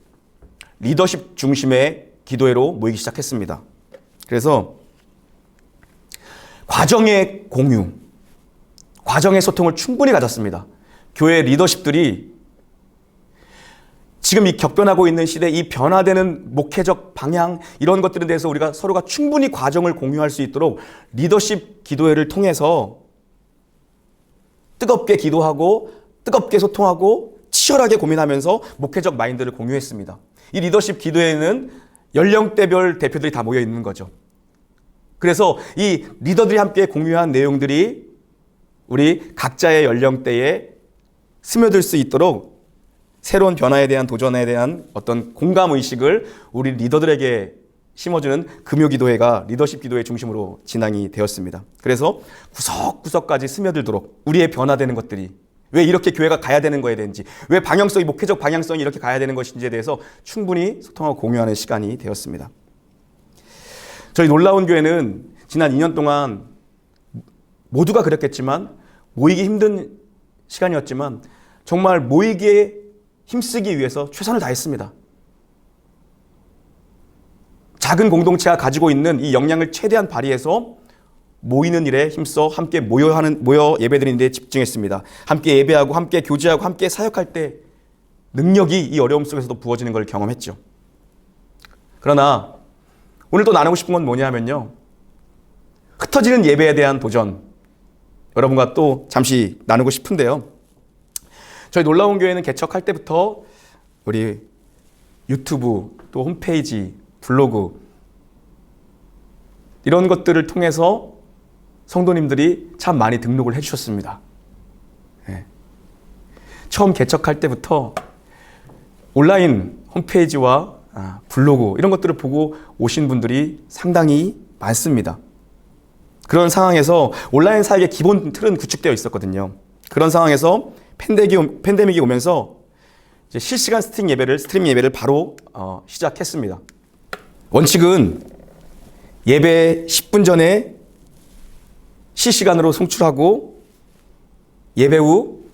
리더십 중심의 기도회로 모이기 시작했습니다. 그래서 과정의 공유, 과정의 소통을 충분히 가졌습니다. 교회 리더십들이 지금 이 격변하고 있는 시대, 이 변화되는 목회적 방향, 이런 것들에 대해서 우리가 서로가 충분히 과정을 공유할 수 있도록 리더십 기도회를 통해서 뜨겁게 기도하고 뜨겁게 소통하고 치열하게 고민하면서 목회적 마인드를 공유했습니다. 이 리더십 기도회에는 연령대별 대표들이 다 모여 있는 거죠. 그래서 이 리더들이 함께 공유한 내용들이 우리 각자의 연령대에 스며들 수 있도록 새로운 변화에 대한 도전에 대한 어떤 공감 의식을 우리 리더들에게 심어주는 금요기도회가 리더십 기도회 중심으로 진행이 되었습니다. 그래서 구석구석까지 스며들도록 우리의 변화되는 것들이 왜 이렇게 교회가 가야 되는 거에 대한지, 왜 방향성이, 목회적 방향성이 이렇게 가야 되는 것인지에 대해서 충분히 소통하고 공유하는 시간이 되었습니다. 저희 놀라운 교회는 지난 2년 동안 모두가 그랬겠지만 모이기 힘든 시간이었지만 정말 모이기에 힘쓰기 위해서 최선을 다했습니다. 작은 공동체가 가지고 있는 이 역량을 최대한 발휘해서 모이는 일에 힘써 함께 모여 예배드리는 데 집중했습니다. 함께 예배하고 함께 교제하고 함께 사역할 때 능력이 이 어려움 속에서도 부어지는 걸 경험했죠. 그러나 오늘 또 나누고 싶은 건 뭐냐면요, 흩어지는 예배에 대한 도전, 여러분과 또 잠시 나누고 싶은데요. 저희 놀라운 교회는 개척할 때부터 우리 유튜브, 또 홈페이지, 블로그 이런 것들을 통해서 성도님들이 참 많이 등록을 해주셨습니다. 네. 처음 개척할 때부터 온라인 홈페이지와 블로그 이런 것들을 보고 오신 분들이 상당히 많습니다. 그런 상황에서 온라인 사역의 기본 틀은 구축되어 있었거든요. 그런 상황에서 팬데믹이 오면서 이제 실시간 스트림 예배를 바로 시작했습니다. 원칙은 예배 10분 전에 실시간으로 송출하고 예배 후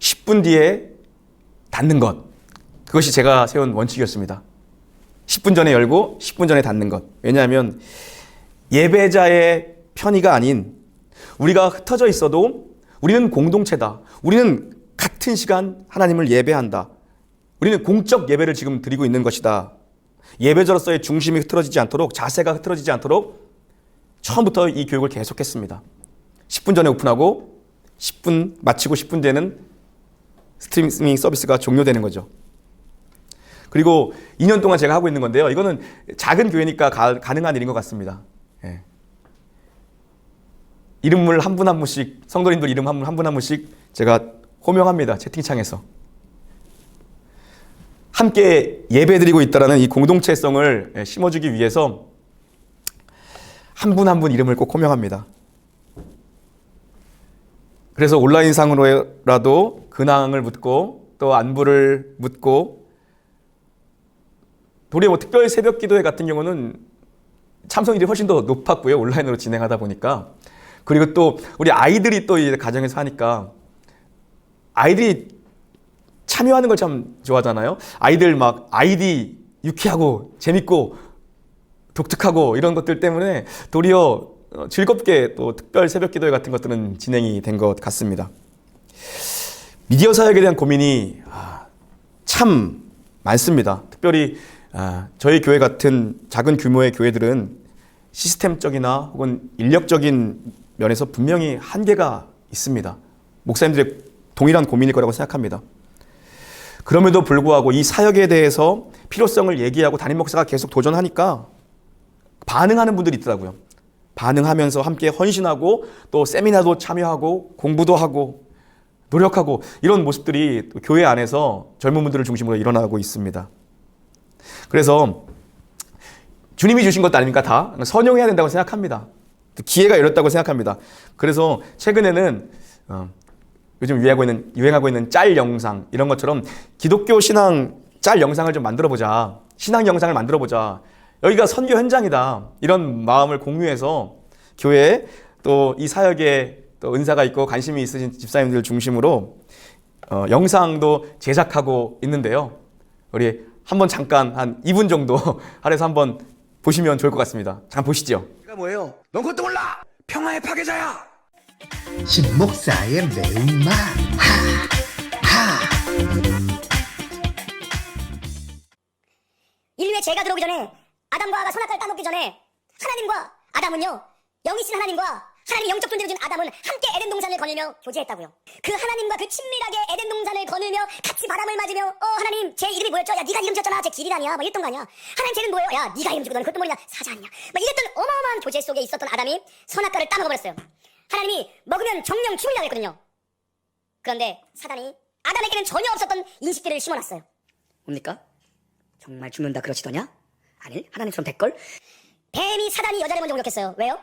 10분 뒤에 닫는 것. 그것이 제가 세운 원칙이었습니다. 10분 전에 열고 10분 전에 닫는 것. 왜냐하면 예배자의 편의가 아닌 우리가 흩어져 있어도 우리는 공동체다. 우리는 같은 시간 하나님을 예배한다. 우리는 공적 예배를 지금 드리고 있는 것이다. 예배자로서의 중심이 흐트러지지 않도록, 자세가 흐트러지지 않도록 처음부터 이 교육을 계속했습니다. 10분 전에 오픈하고 10분 마치고 10분 뒤에는 스트리밍 서비스가 종료되는 거죠. 그리고 2년 동안 제가 하고 있는 건데요. 이거는 작은 교회니까 가능한 일인 것 같습니다. 예. 이름을 한 분 한 분씩, 성도님들 이름 한 분 한 분씩 제가 호명합니다. 채팅창에서. 함께 예배드리고 있다라는 이 공동체성을 심어주기 위해서 한 분 한 분 이름을 꼭 호명합니다. 그래서 온라인상으로라도 근황을 묻고 또 안부를 묻고, 도리어 특별 새벽 기도회 같은 경우는 참석률이 훨씬 더 높았고요. 온라인으로 진행하다 보니까. 그리고 또 우리 아이들이 또 이제 가정에서 하니까 아이들이 참여하는 걸 참 좋아하잖아요. 아이들 막 아이디 유쾌하고 재밌고 독특하고 이런 것들 때문에 도리어 즐겁게 또 특별 새벽 기도회 같은 것들은 진행이 된 것 같습니다. 미디어 사역에 대한 고민이 참 많습니다. 특별히 저희 교회 같은 작은 규모의 교회들은 시스템적이나 혹은 인력적인 면에서 분명히 한계가 있습니다. 목사님들의 동일한 고민일 거라고 생각합니다. 그럼에도 불구하고 이 사역에 대해서 필요성을 얘기하고 담임 목사가 계속 도전하니까 반응하는 분들이 있더라고요. 반응하면서 함께 헌신하고 또 세미나도 참여하고 공부도 하고 노력하고 이런 모습들이 교회 안에서 젊은 분들을 중심으로 일어나고 있습니다. 그래서 주님이 주신 것도 아닙니까? 다 선용해야 된다고 생각합니다. 기회가 열렸다고 생각합니다. 그래서 최근에는 요즘 유행하고 있는 짤 영상 이런 것처럼 기독교 신앙 짤 영상을 좀 만들어보자. 신앙 영상을 만들어보자. 여기가 선교 현장이다. 이런 마음을 공유해서 교회에 또 이 사역에 또 은사가 있고 관심이 있으신 집사님들 중심으로 영상도 제작하고 있는데요. 우리 한번 잠깐 한 2분 정도 할애서 한번 보시면 좋을 것 같습니다. 잠깐 보시죠. 이가 뭐예요? 넌 그것도 몰라! 평화의 파괴자야! 신목사의 매운맛 인류의 죄가 들어오기 전에 아담과 하와가 선악과를 따먹기 전에 하나님과 아담은요 영이신 하나님과 하나님의 영적 존재를 준 아담은 함께 에덴 동산을 거닐며 교제했다고요. 그 하나님과 그 친밀하게 에덴 동산을 거닐며 같이 바람을 맞으며 하나님 제 이름이 뭐였죠? 야 네가 이름 지었잖아. 제 길이라냐? 막 이랬던 거 아니야. 하나님 쟤는 뭐예요? 야 네가 이름 지고 너는 그것도 모르냐? 사자 아니냐? 막 이랬던 어마어마한 교제 속에 있었던 아담이 선악과를 따먹어버렸어요. 하나님이 먹으면 정령 죽으려고 했거든요. 그런데 사단이 아담에게는 전혀 없었던 인식들을 심어놨어요. 뭡니까? 정말 죽는다 그러시더냐? 아니 하나님처럼 될걸? 뱀이 사단이 여자를 먼저 공격했어요. 왜요?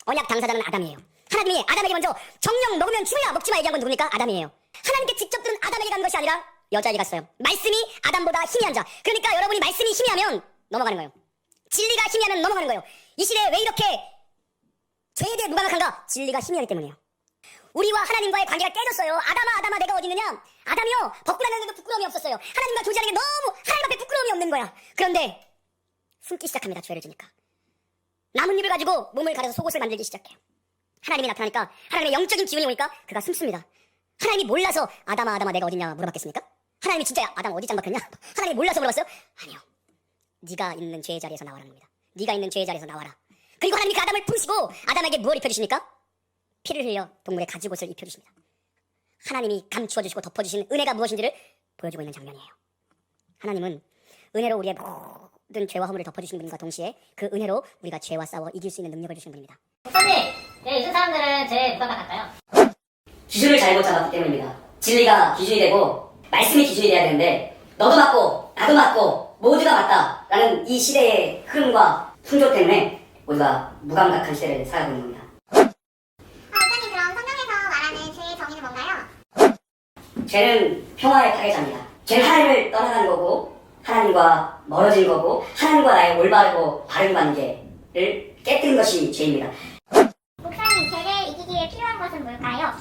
언약 당사자는 아담이에요. 하나님이 아담에게 먼저 정령 먹으면 죽으라 먹지 마 얘기한 건 누굽니까? 아담이에요. 하나님께 직접 들은 아담에게 간 것이 아니라 여자에게 갔어요. 말씀이 아담보다 희미한 자. 그러니까 여러분이 말씀이 희미하면 넘어가는 거예요. 진리가 희미하면 넘어가는 거예요. 이 시대에 왜 이렇게 죄에 대해 무감각한가? 진리가 희미하기 때문이에요. 우리와 하나님과의 관계가 깨졌어요. 아담아 내가 어디 있느냐? 아담이요 벗고라는데도 부끄러움이 없었어요. 하나님과 교제하는 게 너무 하나님 앞에 부끄러움이 없는 거야. 그런데 숨기 시작합니다. 죄를 지니까 나뭇잎을 가지고 몸을 가려서 속옷을 만들기 시작해요. 하나님이 나타나니까 하나님의 영적인 기운이 오니까 그가 숨습니다. 하나님이 몰라서 아담아 내가 어디냐 물어봤겠습니까? 하나님이 진짜 아담 어디 짱박혔냐? 하나님이 몰라서 물어봤어요? 아니요. 네가 있는 죄의 자리에서 나와라는 겁니다. 네가 있는 죄의 자리에서 나와라. 그리고 하나님이 그 아담을 부르시고 아담에게 무엇을 입혀주십니까? 피를 흘려 동물의 가죽옷을 입혀주십니다. 하나님이 감추어주시고 덮어주신 은혜가 무엇인지를 보여주고 있는 장면이에요. 하나님은 은혜로 우리의 모든 죄와 허물을 덮어주시는 분과 동시에 그 은혜로 우리가 죄와 싸워 이길 수 있는 능력을 주시는 분입니다. 목사님, 왜 요즘 사람들은 죄에 무감각할까요? 기준을 잘못 잡았기 때문입니다. 진리가 기준이 되고 말씀이 기준이 돼야 되는데 너도 맞고 나도 맞고 모두가 맞다라는 이 시대의 흐름과 풍조 때문에 우리가 무감각한 시대를 살아가고 있는 겁니다. 목사님, 그럼 성경에서 말하는 죄의 정의는 뭔가요? 죄는 평화의 파괴자입니다. 죄는 하나님을 떠나가는 거고 하나님과 멀어지는 거고 하나님과 나의 올바르고 바른 관계를 깨뜨린 것이 죄입니다. 목사님, 죄를 이기기 위해 필요한 것은 뭘까요?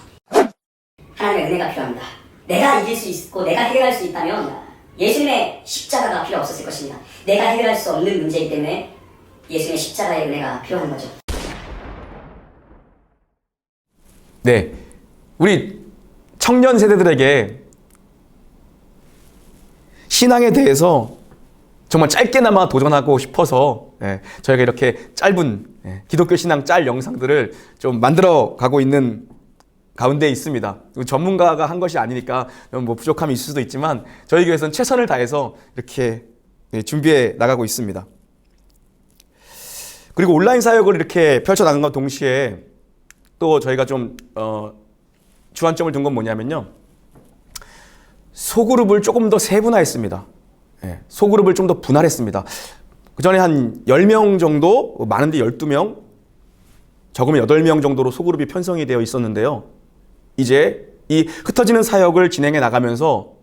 하나님의 은혜가 필요합니다. 내가 이길 수 있고 내가 해결할 수 있다면 예수님의 십자가가 필요 없었을 것입니다. 내가 해결할 수 없는 문제이기 때문에 예수님의 십자가의 은혜가 필요한 거죠. 네, 우리 청년 세대들에게 신앙에 대해서 정말 짧게나마 도전하고 싶어서 저희가 이렇게 짧은 기독교 신앙 짤 영상들을 좀 만들어 가고 있는 가운데 있습니다. 전문가가 한 것이 아니니까 뭐 부족함이 있을 수도 있지만 저희 교회에서는 최선을 다해서 이렇게 준비해 나가고 있습니다. 그리고 온라인 사역을 이렇게 펼쳐나가는 것 동시에 또 저희가 좀 주안점을 둔 건 뭐냐면요. 소그룹을 조금 더 세분화했습니다. 소그룹을 좀 더 분할했습니다. 그 전에 한 10명 정도, 많은데 12명, 적으면 8명 정도로 소그룹이 편성이 되어 있었는데요. 이제 이 흩어지는 사역을 진행해 나가면서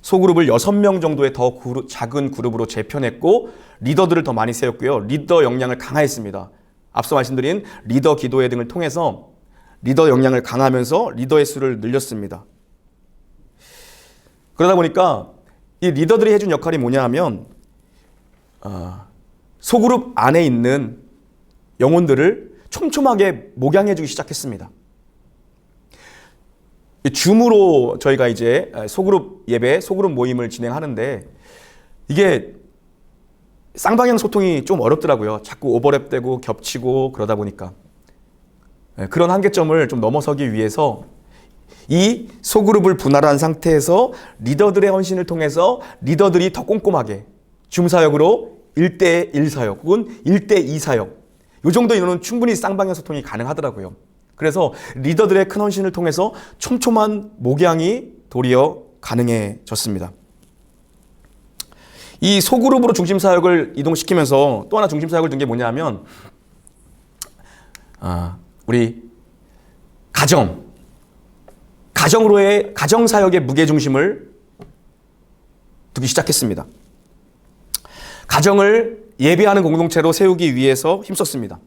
소그룹을 6명 정도의 더 작은 그룹으로 재편했고 리더들을 더 많이 세웠고요. 리더 역량을 강화했습니다. 앞서 말씀드린 리더 기도회 등을 통해서 리더 역량을 강화하면서 리더의 수를 늘렸습니다. 그러다 보니까 이 리더들이 해준 역할이 뭐냐 하면 소그룹 안에 있는 영혼들을 촘촘하게 목양해 주기 시작했습니다. 줌으로 저희가 이제 소그룹 예배, 소그룹 모임을 진행하는데 이게 쌍방향 소통이 좀 어렵더라고요. 자꾸 오버랩되고 겹치고 그러다 보니까 그런 한계점을 좀 넘어서기 위해서 이 소그룹을 분할한 상태에서 리더들의 헌신을 통해서 리더들이 더 꼼꼼하게 줌 사역으로 1대1 사역 혹은 1대2 사역 이 정도 인원은 충분히 쌍방향 소통이 가능하더라고요. 그래서 리더들의 큰 헌신을 통해서 촘촘한 목양이 도리어 가능해졌습니다. 이 소그룹으로 중심 사역을 이동시키면서 또 하나 중심 사역을 둔 게 뭐냐면 우리 가정으로의 가정 사역의 무게 중심을 두기 시작했습니다. 가정을 예배하는 공동체로 세우기 위해서 힘썼습니다.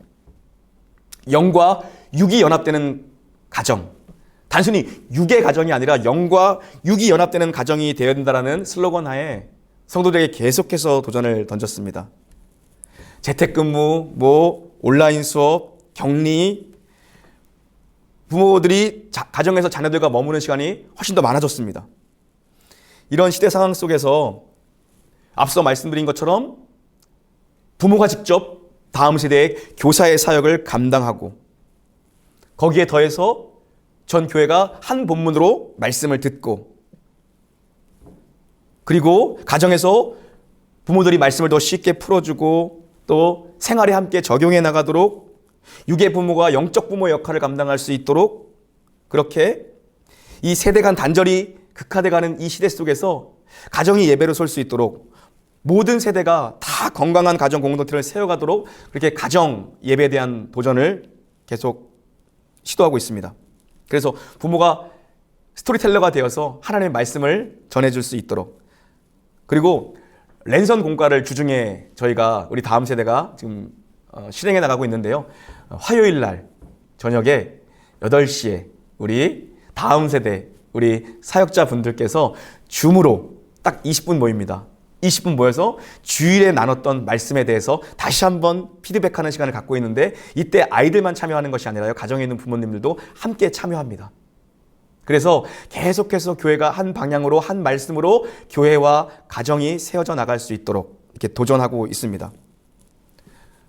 영과 육이 연합되는 가정, 단순히 육의 가정이 아니라 영과 육이 연합되는 가정이 되어야 된다는 슬로건 하에 성도들에게 계속해서 도전을 던졌습니다. 재택근무, 온라인 수업, 격리, 부모들이 가정에서 자녀들과 머무는 시간이 훨씬 더 많아졌습니다. 이런 시대 상황 속에서 앞서 말씀드린 것처럼 부모가 직접 다음 세대의 교사의 사역을 감당하고 거기에 더해서 전 교회가 한 본문으로 말씀을 듣고 그리고 가정에서 부모들이 말씀을 더 쉽게 풀어주고 또 생활에 함께 적용해 나가도록 유괴 부모가 영적 부모 역할을 감당할 수 있도록 그렇게 이 세대 간 단절이 극화돼가는 이 시대 속에서 가정이 예배로 설 수 있도록 모든 세대가 다 건강한 가정 공동체를 세워가도록 그렇게 가정 예배에 대한 도전을 계속 시도하고 있습니다. 그래서 부모가 스토리텔러가 되어서 하나님의 말씀을 전해줄 수 있도록 그리고 랜선 공과를 주중에 저희가 우리 다음 세대가 지금 실행해 나가고 있는데요. 화요일 날 저녁에 8시에 우리 다음 세대 우리 사역자분들께서 줌으로 딱 20분 모입니다. 20분 모여서 주일에 나눴던 말씀에 대해서 다시 한번 피드백하는 시간을 갖고 있는데 이때 아이들만 참여하는 것이 아니라요. 가정에 있는 부모님들도 함께 참여합니다. 그래서 계속해서 교회가 한 방향으로 한 말씀으로 교회와 가정이 세워져 나갈 수 있도록 이렇게 도전하고 있습니다.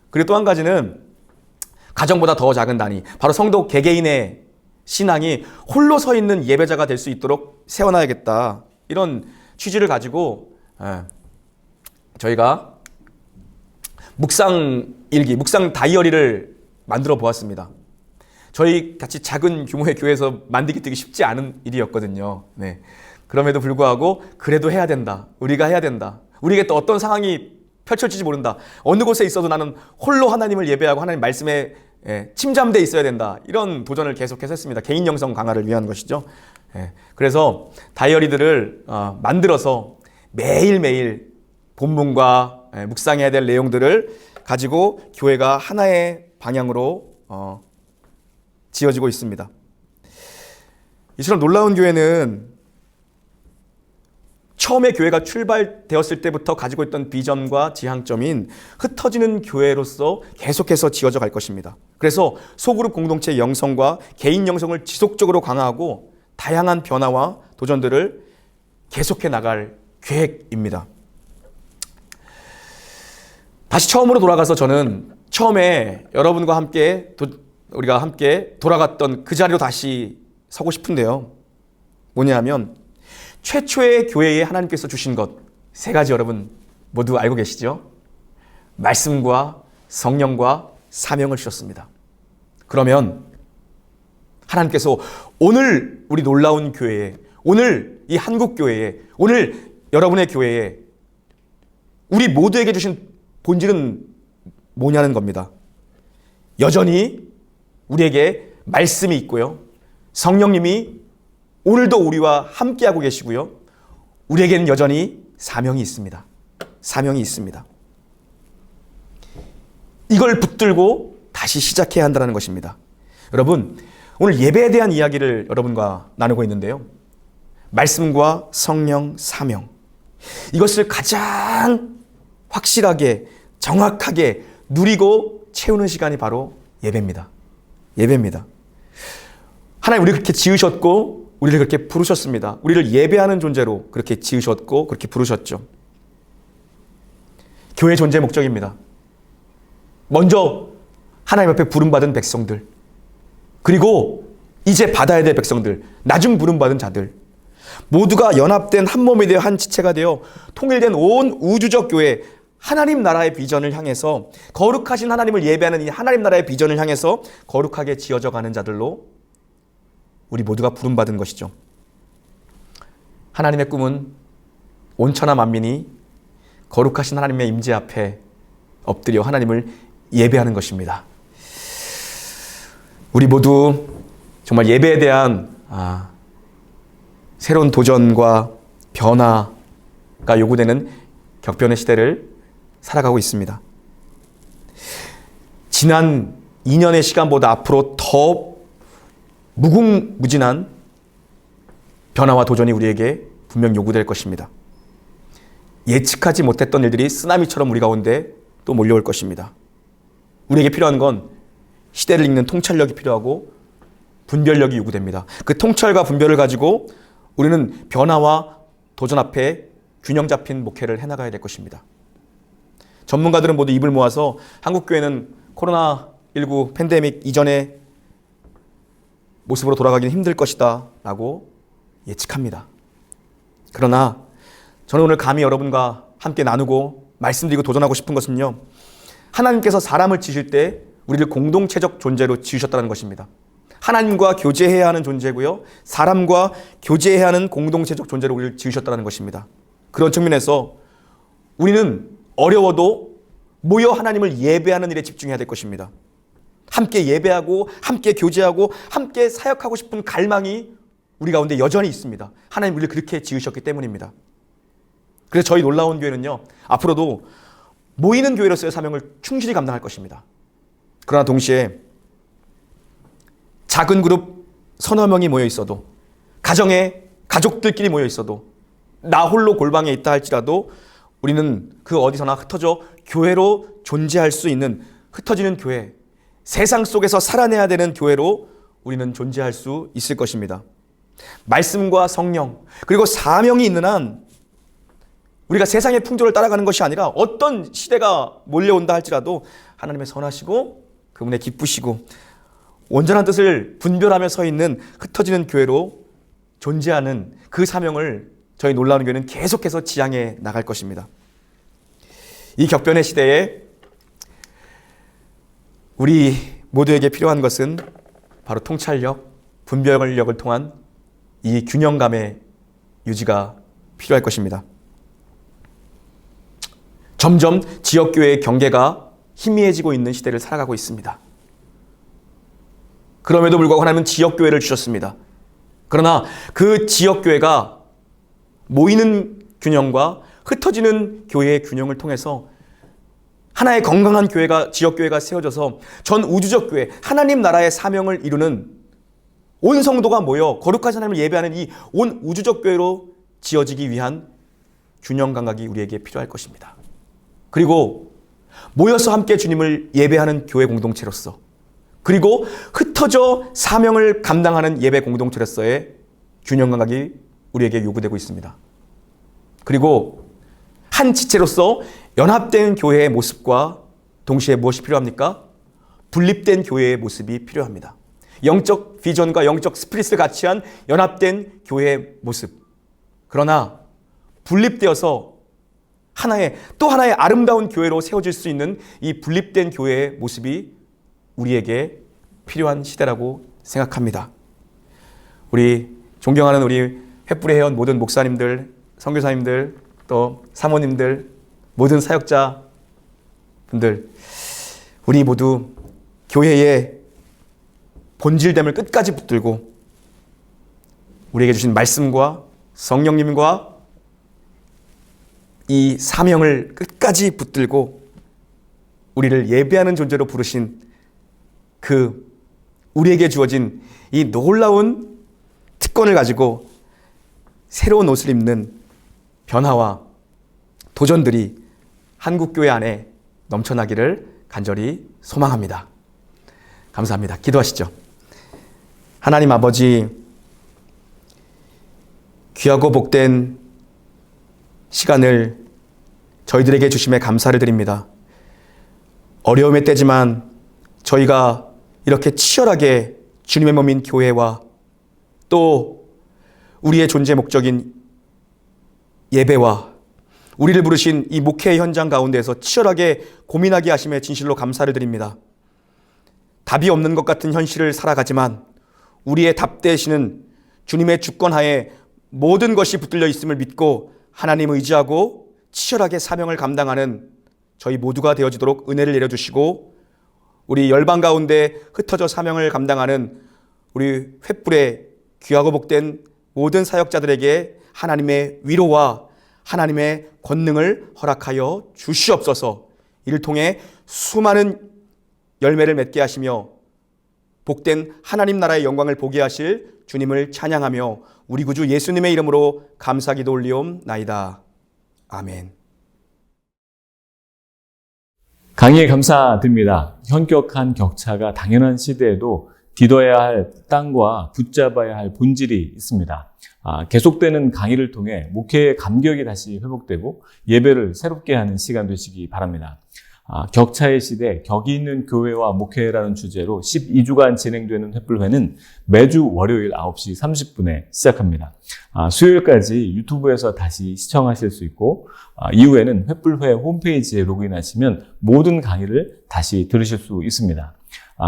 그리고 또 한 가지는 가정보다 더 작은 단위, 바로 성도 개개인의 신앙이 홀로 서 있는 예배자가 될 수 있도록 세워놔야겠다. 이런 취지를 가지고 저희가 묵상 일기, 묵상 다이어리를 만들어 보았습니다. 저희 같이 작은 규모의 교회에서 만들기 되게 쉽지 않은 일이었거든요. 네. 그럼에도 불구하고 그래도 해야 된다. 우리가 해야 된다. 우리에게 또 어떤 상황이 펼쳐질지 모른다. 어느 곳에 있어도 나는 홀로 하나님을 예배하고 하나님 말씀에 침잠돼 있어야 된다. 이런 도전을 계속해서 했습니다. 개인 영성 강화를 위한 것이죠. 그래서 다이어리들을 만들어서 매일매일 본문과 묵상해야 될 내용들을 가지고 교회가 하나의 방향으로 지어지고 있습니다. 이처럼 놀라운 교회는 처음에 교회가 출발되었을 때부터 가지고 있던 비전과 지향점인 흩어지는 교회로서 계속해서 지어져 갈 것입니다. 그래서 소그룹 공동체 영성과 개인 영성을 지속적으로 강화하고 다양한 변화와 도전들을 계속해 나갈 계획입니다. 다시 처음으로 돌아가서 저는 처음에 여러분과 함께 우리가 함께 돌아갔던 그 자리로 다시 서고 싶은데요. 뭐냐 하면 최초의 교회에 하나님께서 주신 것 3가지 여러분 모두 알고 계시죠? 말씀과 성령과 사명을 주셨습니다. 그러면 하나님께서 오늘 우리 놀라운 교회에, 오늘 이 한국 교회에, 오늘 여러분의 교회에 우리 모두에게 주신 본질은 뭐냐는 겁니다. 여전히 우리에게 말씀이 있고요. 성령님이 오늘도 우리와 함께하고 계시고요. 우리에게는 여전히 사명이 있습니다. 사명이 있습니다. 이걸 붙들고 다시 시작해야 한다는 것입니다. 여러분, 오늘 예배에 대한 이야기를 여러분과 나누고 있는데요. 말씀과 성령, 사명. 이것을 가장 확실하게, 정확하게 누리고 채우는 시간이 바로 예배입니다. 예배입니다. 하나님 우리를 그렇게 지으셨고 우리를 그렇게 부르셨습니다. 우리를 예배하는 존재로 그렇게 지으셨고 그렇게 부르셨죠. 교회 존재 목적입니다. 먼저 하나님 앞에 부름받은 백성들, 그리고 이제 받아야 될 백성들, 나중 부름받은 자들 모두가 연합된 한 몸이 되어 한 지체가 되어 통일된 온 우주적 교회, 하나님 나라의 비전을 향해서, 거룩하신 하나님을 예배하는 이 하나님 나라의 비전을 향해서 거룩하게 지어져 가는 자들로 우리 모두가 부름받은 것이죠. 하나님의 꿈은 온천하 만민이 거룩하신 하나님의 임재 앞에 엎드려 하나님을 예배하는 것입니다. 우리 모두 정말 예배에 대한 새로운 도전과 변화가 요구되는 격변의 시대를 살아가고 있습니다. 지난 2년의 시간보다 앞으로 더 무궁무진한 변화와 도전이 우리에게 분명 요구될 것입니다. 예측하지 못했던 일들이 쓰나미처럼 우리 가운데 또 몰려올 것입니다. 우리에게 필요한 건 시대를 읽는 통찰력이 필요하고 분별력이 요구됩니다. 그 통찰과 분별을 가지고 우리는 변화와 도전 앞에 균형 잡힌 목회를 해나가야 될 것입니다. 전문가들은 모두 입을 모아서 한국교회는 코로나19 팬데믹 이전의 모습으로 돌아가기는 힘들 것이다 라고 예측합니다. 그러나 저는 오늘 감히 여러분과 함께 나누고 말씀드리고 도전하고 싶은 것은요, 하나님께서 사람을 지으실 때 우리를 공동체적 존재로 지으셨다는 것입니다. 하나님과 교제해야 하는 존재고요, 사람과 교제해야 하는 공동체적 존재로 우리를 지으셨다는 것입니다. 그런 측면에서 우리는 어려워도 모여 하나님을 예배하는 일에 집중해야 될 것입니다. 함께 예배하고 함께 교제하고 함께 사역하고 싶은 갈망이 우리 가운데 여전히 있습니다. 하나님 우리를 그렇게 지으셨기 때문입니다. 그래서 저희 놀라운 교회는요, 앞으로도 모이는 교회로서의 사명을 충실히 감당할 것입니다. 그러나 동시에 작은 그룹 서너 명이 모여 있어도, 가정에 가족들끼리 모여 있어도, 나 홀로 골방에 있다 할지라도 우리는 그 어디서나 흩어져 교회로 존재할 수 있는, 흩어지는 교회, 세상 속에서 살아내야 되는 교회로 우리는 존재할 수 있을 것입니다. 말씀과 성령 그리고 사명이 있는 한 우리가 세상의 풍조를 따라가는 것이 아니라 어떤 시대가 몰려온다 할지라도 하나님의 선하시고 그분의 기쁘시고 온전한 뜻을 분별하며 서 있는 흩어지는 교회로 존재하는 그 사명을 저희 놀라운 교회는 계속해서 지향해 나갈 것입니다. 이 격변의 시대에 우리 모두에게 필요한 것은 바로 통찰력, 분별력을 통한 이 균형감의 유지가 필요할 것입니다. 점점 지역교회의 경계가 희미해지고 있는 시대를 살아가고 있습니다. 그럼에도 불구하고 하나님은 지역교회를 주셨습니다. 그러나 그 지역교회가 모이는 균형과 흩어지는 교회의 균형을 통해서 하나의 건강한 교회가, 지역교회가 세워져서 전 우주적 교회, 하나님 나라의 사명을 이루는 온 성도가 모여 거룩하신 하나님을 예배하는 이 온 우주적 교회로 지어지기 위한 균형 감각이 우리에게 필요할 것입니다. 그리고 모여서 함께 주님을 예배하는 교회 공동체로서, 그리고 흩어져 사명을 감당하는 예배 공동체로서의 균형 감각이 우리에게 요구되고 있습니다. 그리고 한 지체로서 연합된 교회의 모습과 동시에 무엇이 필요합니까? 분립된 교회의 모습이 필요합니다. 영적 비전과 영적 스피릿을 같이 한 연합된 교회의 모습. 그러나 분립되어서 또 하나의 아름다운 교회로 세워질 수 있는 이 분립된 교회의 모습이 우리에게 필요한 시대라고 생각합니다. 우리 존경하는 우리 횃불의 회원 모든 목사님들, 선교사님들, 또 사모님들, 모든 사역자 분들, 우리 모두 교회의 본질됨을 끝까지 붙들고 우리에게 주신 말씀과 성령님과 이 사명을 끝까지 붙들고 우리를 예배하는 존재로 부르신 그 우리에게 주어진 이 놀라운 특권을 가지고 새로운 옷을 입는 변화와 도전들이 한국교회 안에 넘쳐나기를 간절히 소망합니다. 감사합니다. 기도하시죠. 하나님 아버지, 귀하고 복된 시간을 저희들에게 주심에 감사를 드립니다. 어려움의 때지만 저희가 이렇게 치열하게 주님의 몸인 교회와 또 우리의 존재 목적인 예배와 우리를 부르신 이 목회 현장 가운데에서 치열하게 고민하게 하심에 진실로 감사를 드립니다. 답이 없는 것 같은 현실을 살아가지만 우리의 답 되시는 주님의 주권하에 모든 것이 붙들려 있음을 믿고 하나님 의지하고 치열하게 사명을 감당하는 저희 모두가 되어지도록 은혜를 내려주시고 우리 열방 가운데 흩어져 사명을 감당하는 우리 횃불의 귀하고 복된 모든 사역자들에게 하나님의 위로와 하나님의 권능을 허락하여 주시옵소서. 이를 통해 수많은 열매를 맺게 하시며 복된 하나님 나라의 영광을 보게 하실 주님을 찬양하며 우리 구주 예수님의 이름으로 감사기도 올리옵나이다. 아멘. 강의에 감사드립니다. 현격한 격차가 당연한 시대에도 디뎌야 할 땅과 붙잡아야 할 본질이 있습니다. 계속되는 강의를 통해 목회의 감격이 다시 회복되고 예배를 새롭게 하는 시간 되시기 바랍니다. 격차의 시대, 격이 있는 교회와 목회라는 주제로 12주간 진행되는 횃불회는 매주 월요일 9시 30분에 시작합니다. 수요일까지 유튜브에서 다시 시청하실 수 있고, 이후에는 횃불회 홈페이지에 로그인하시면 모든 강의를 다시 들으실 수 있습니다.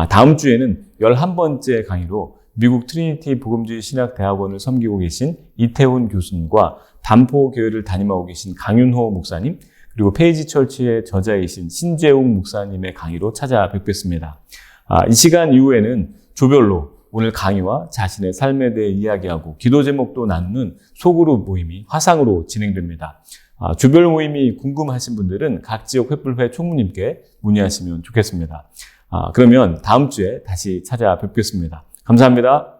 다음 주에는 11번째 강의로 미국 트리니티 복음주의 신학대학원을 섬기고 계신 이태훈 교수님과 반포교회를 담임하고 계신 강윤호 목사님, 그리고 페이지 철치의 저자이신 신재웅 목사님의 강의로 찾아뵙겠습니다. 이 시간 이후에는 조별로 오늘 강의와 자신의 삶에 대해 이야기하고 기도 제목도 나누는 소그룹 모임이 화상으로 진행됩니다. 조별 모임이 궁금하신 분들은 각 지역 횃불회 총무님께 문의하시면 좋겠습니다. 그러면 다음 주에 다시 찾아뵙겠습니다. 감사합니다.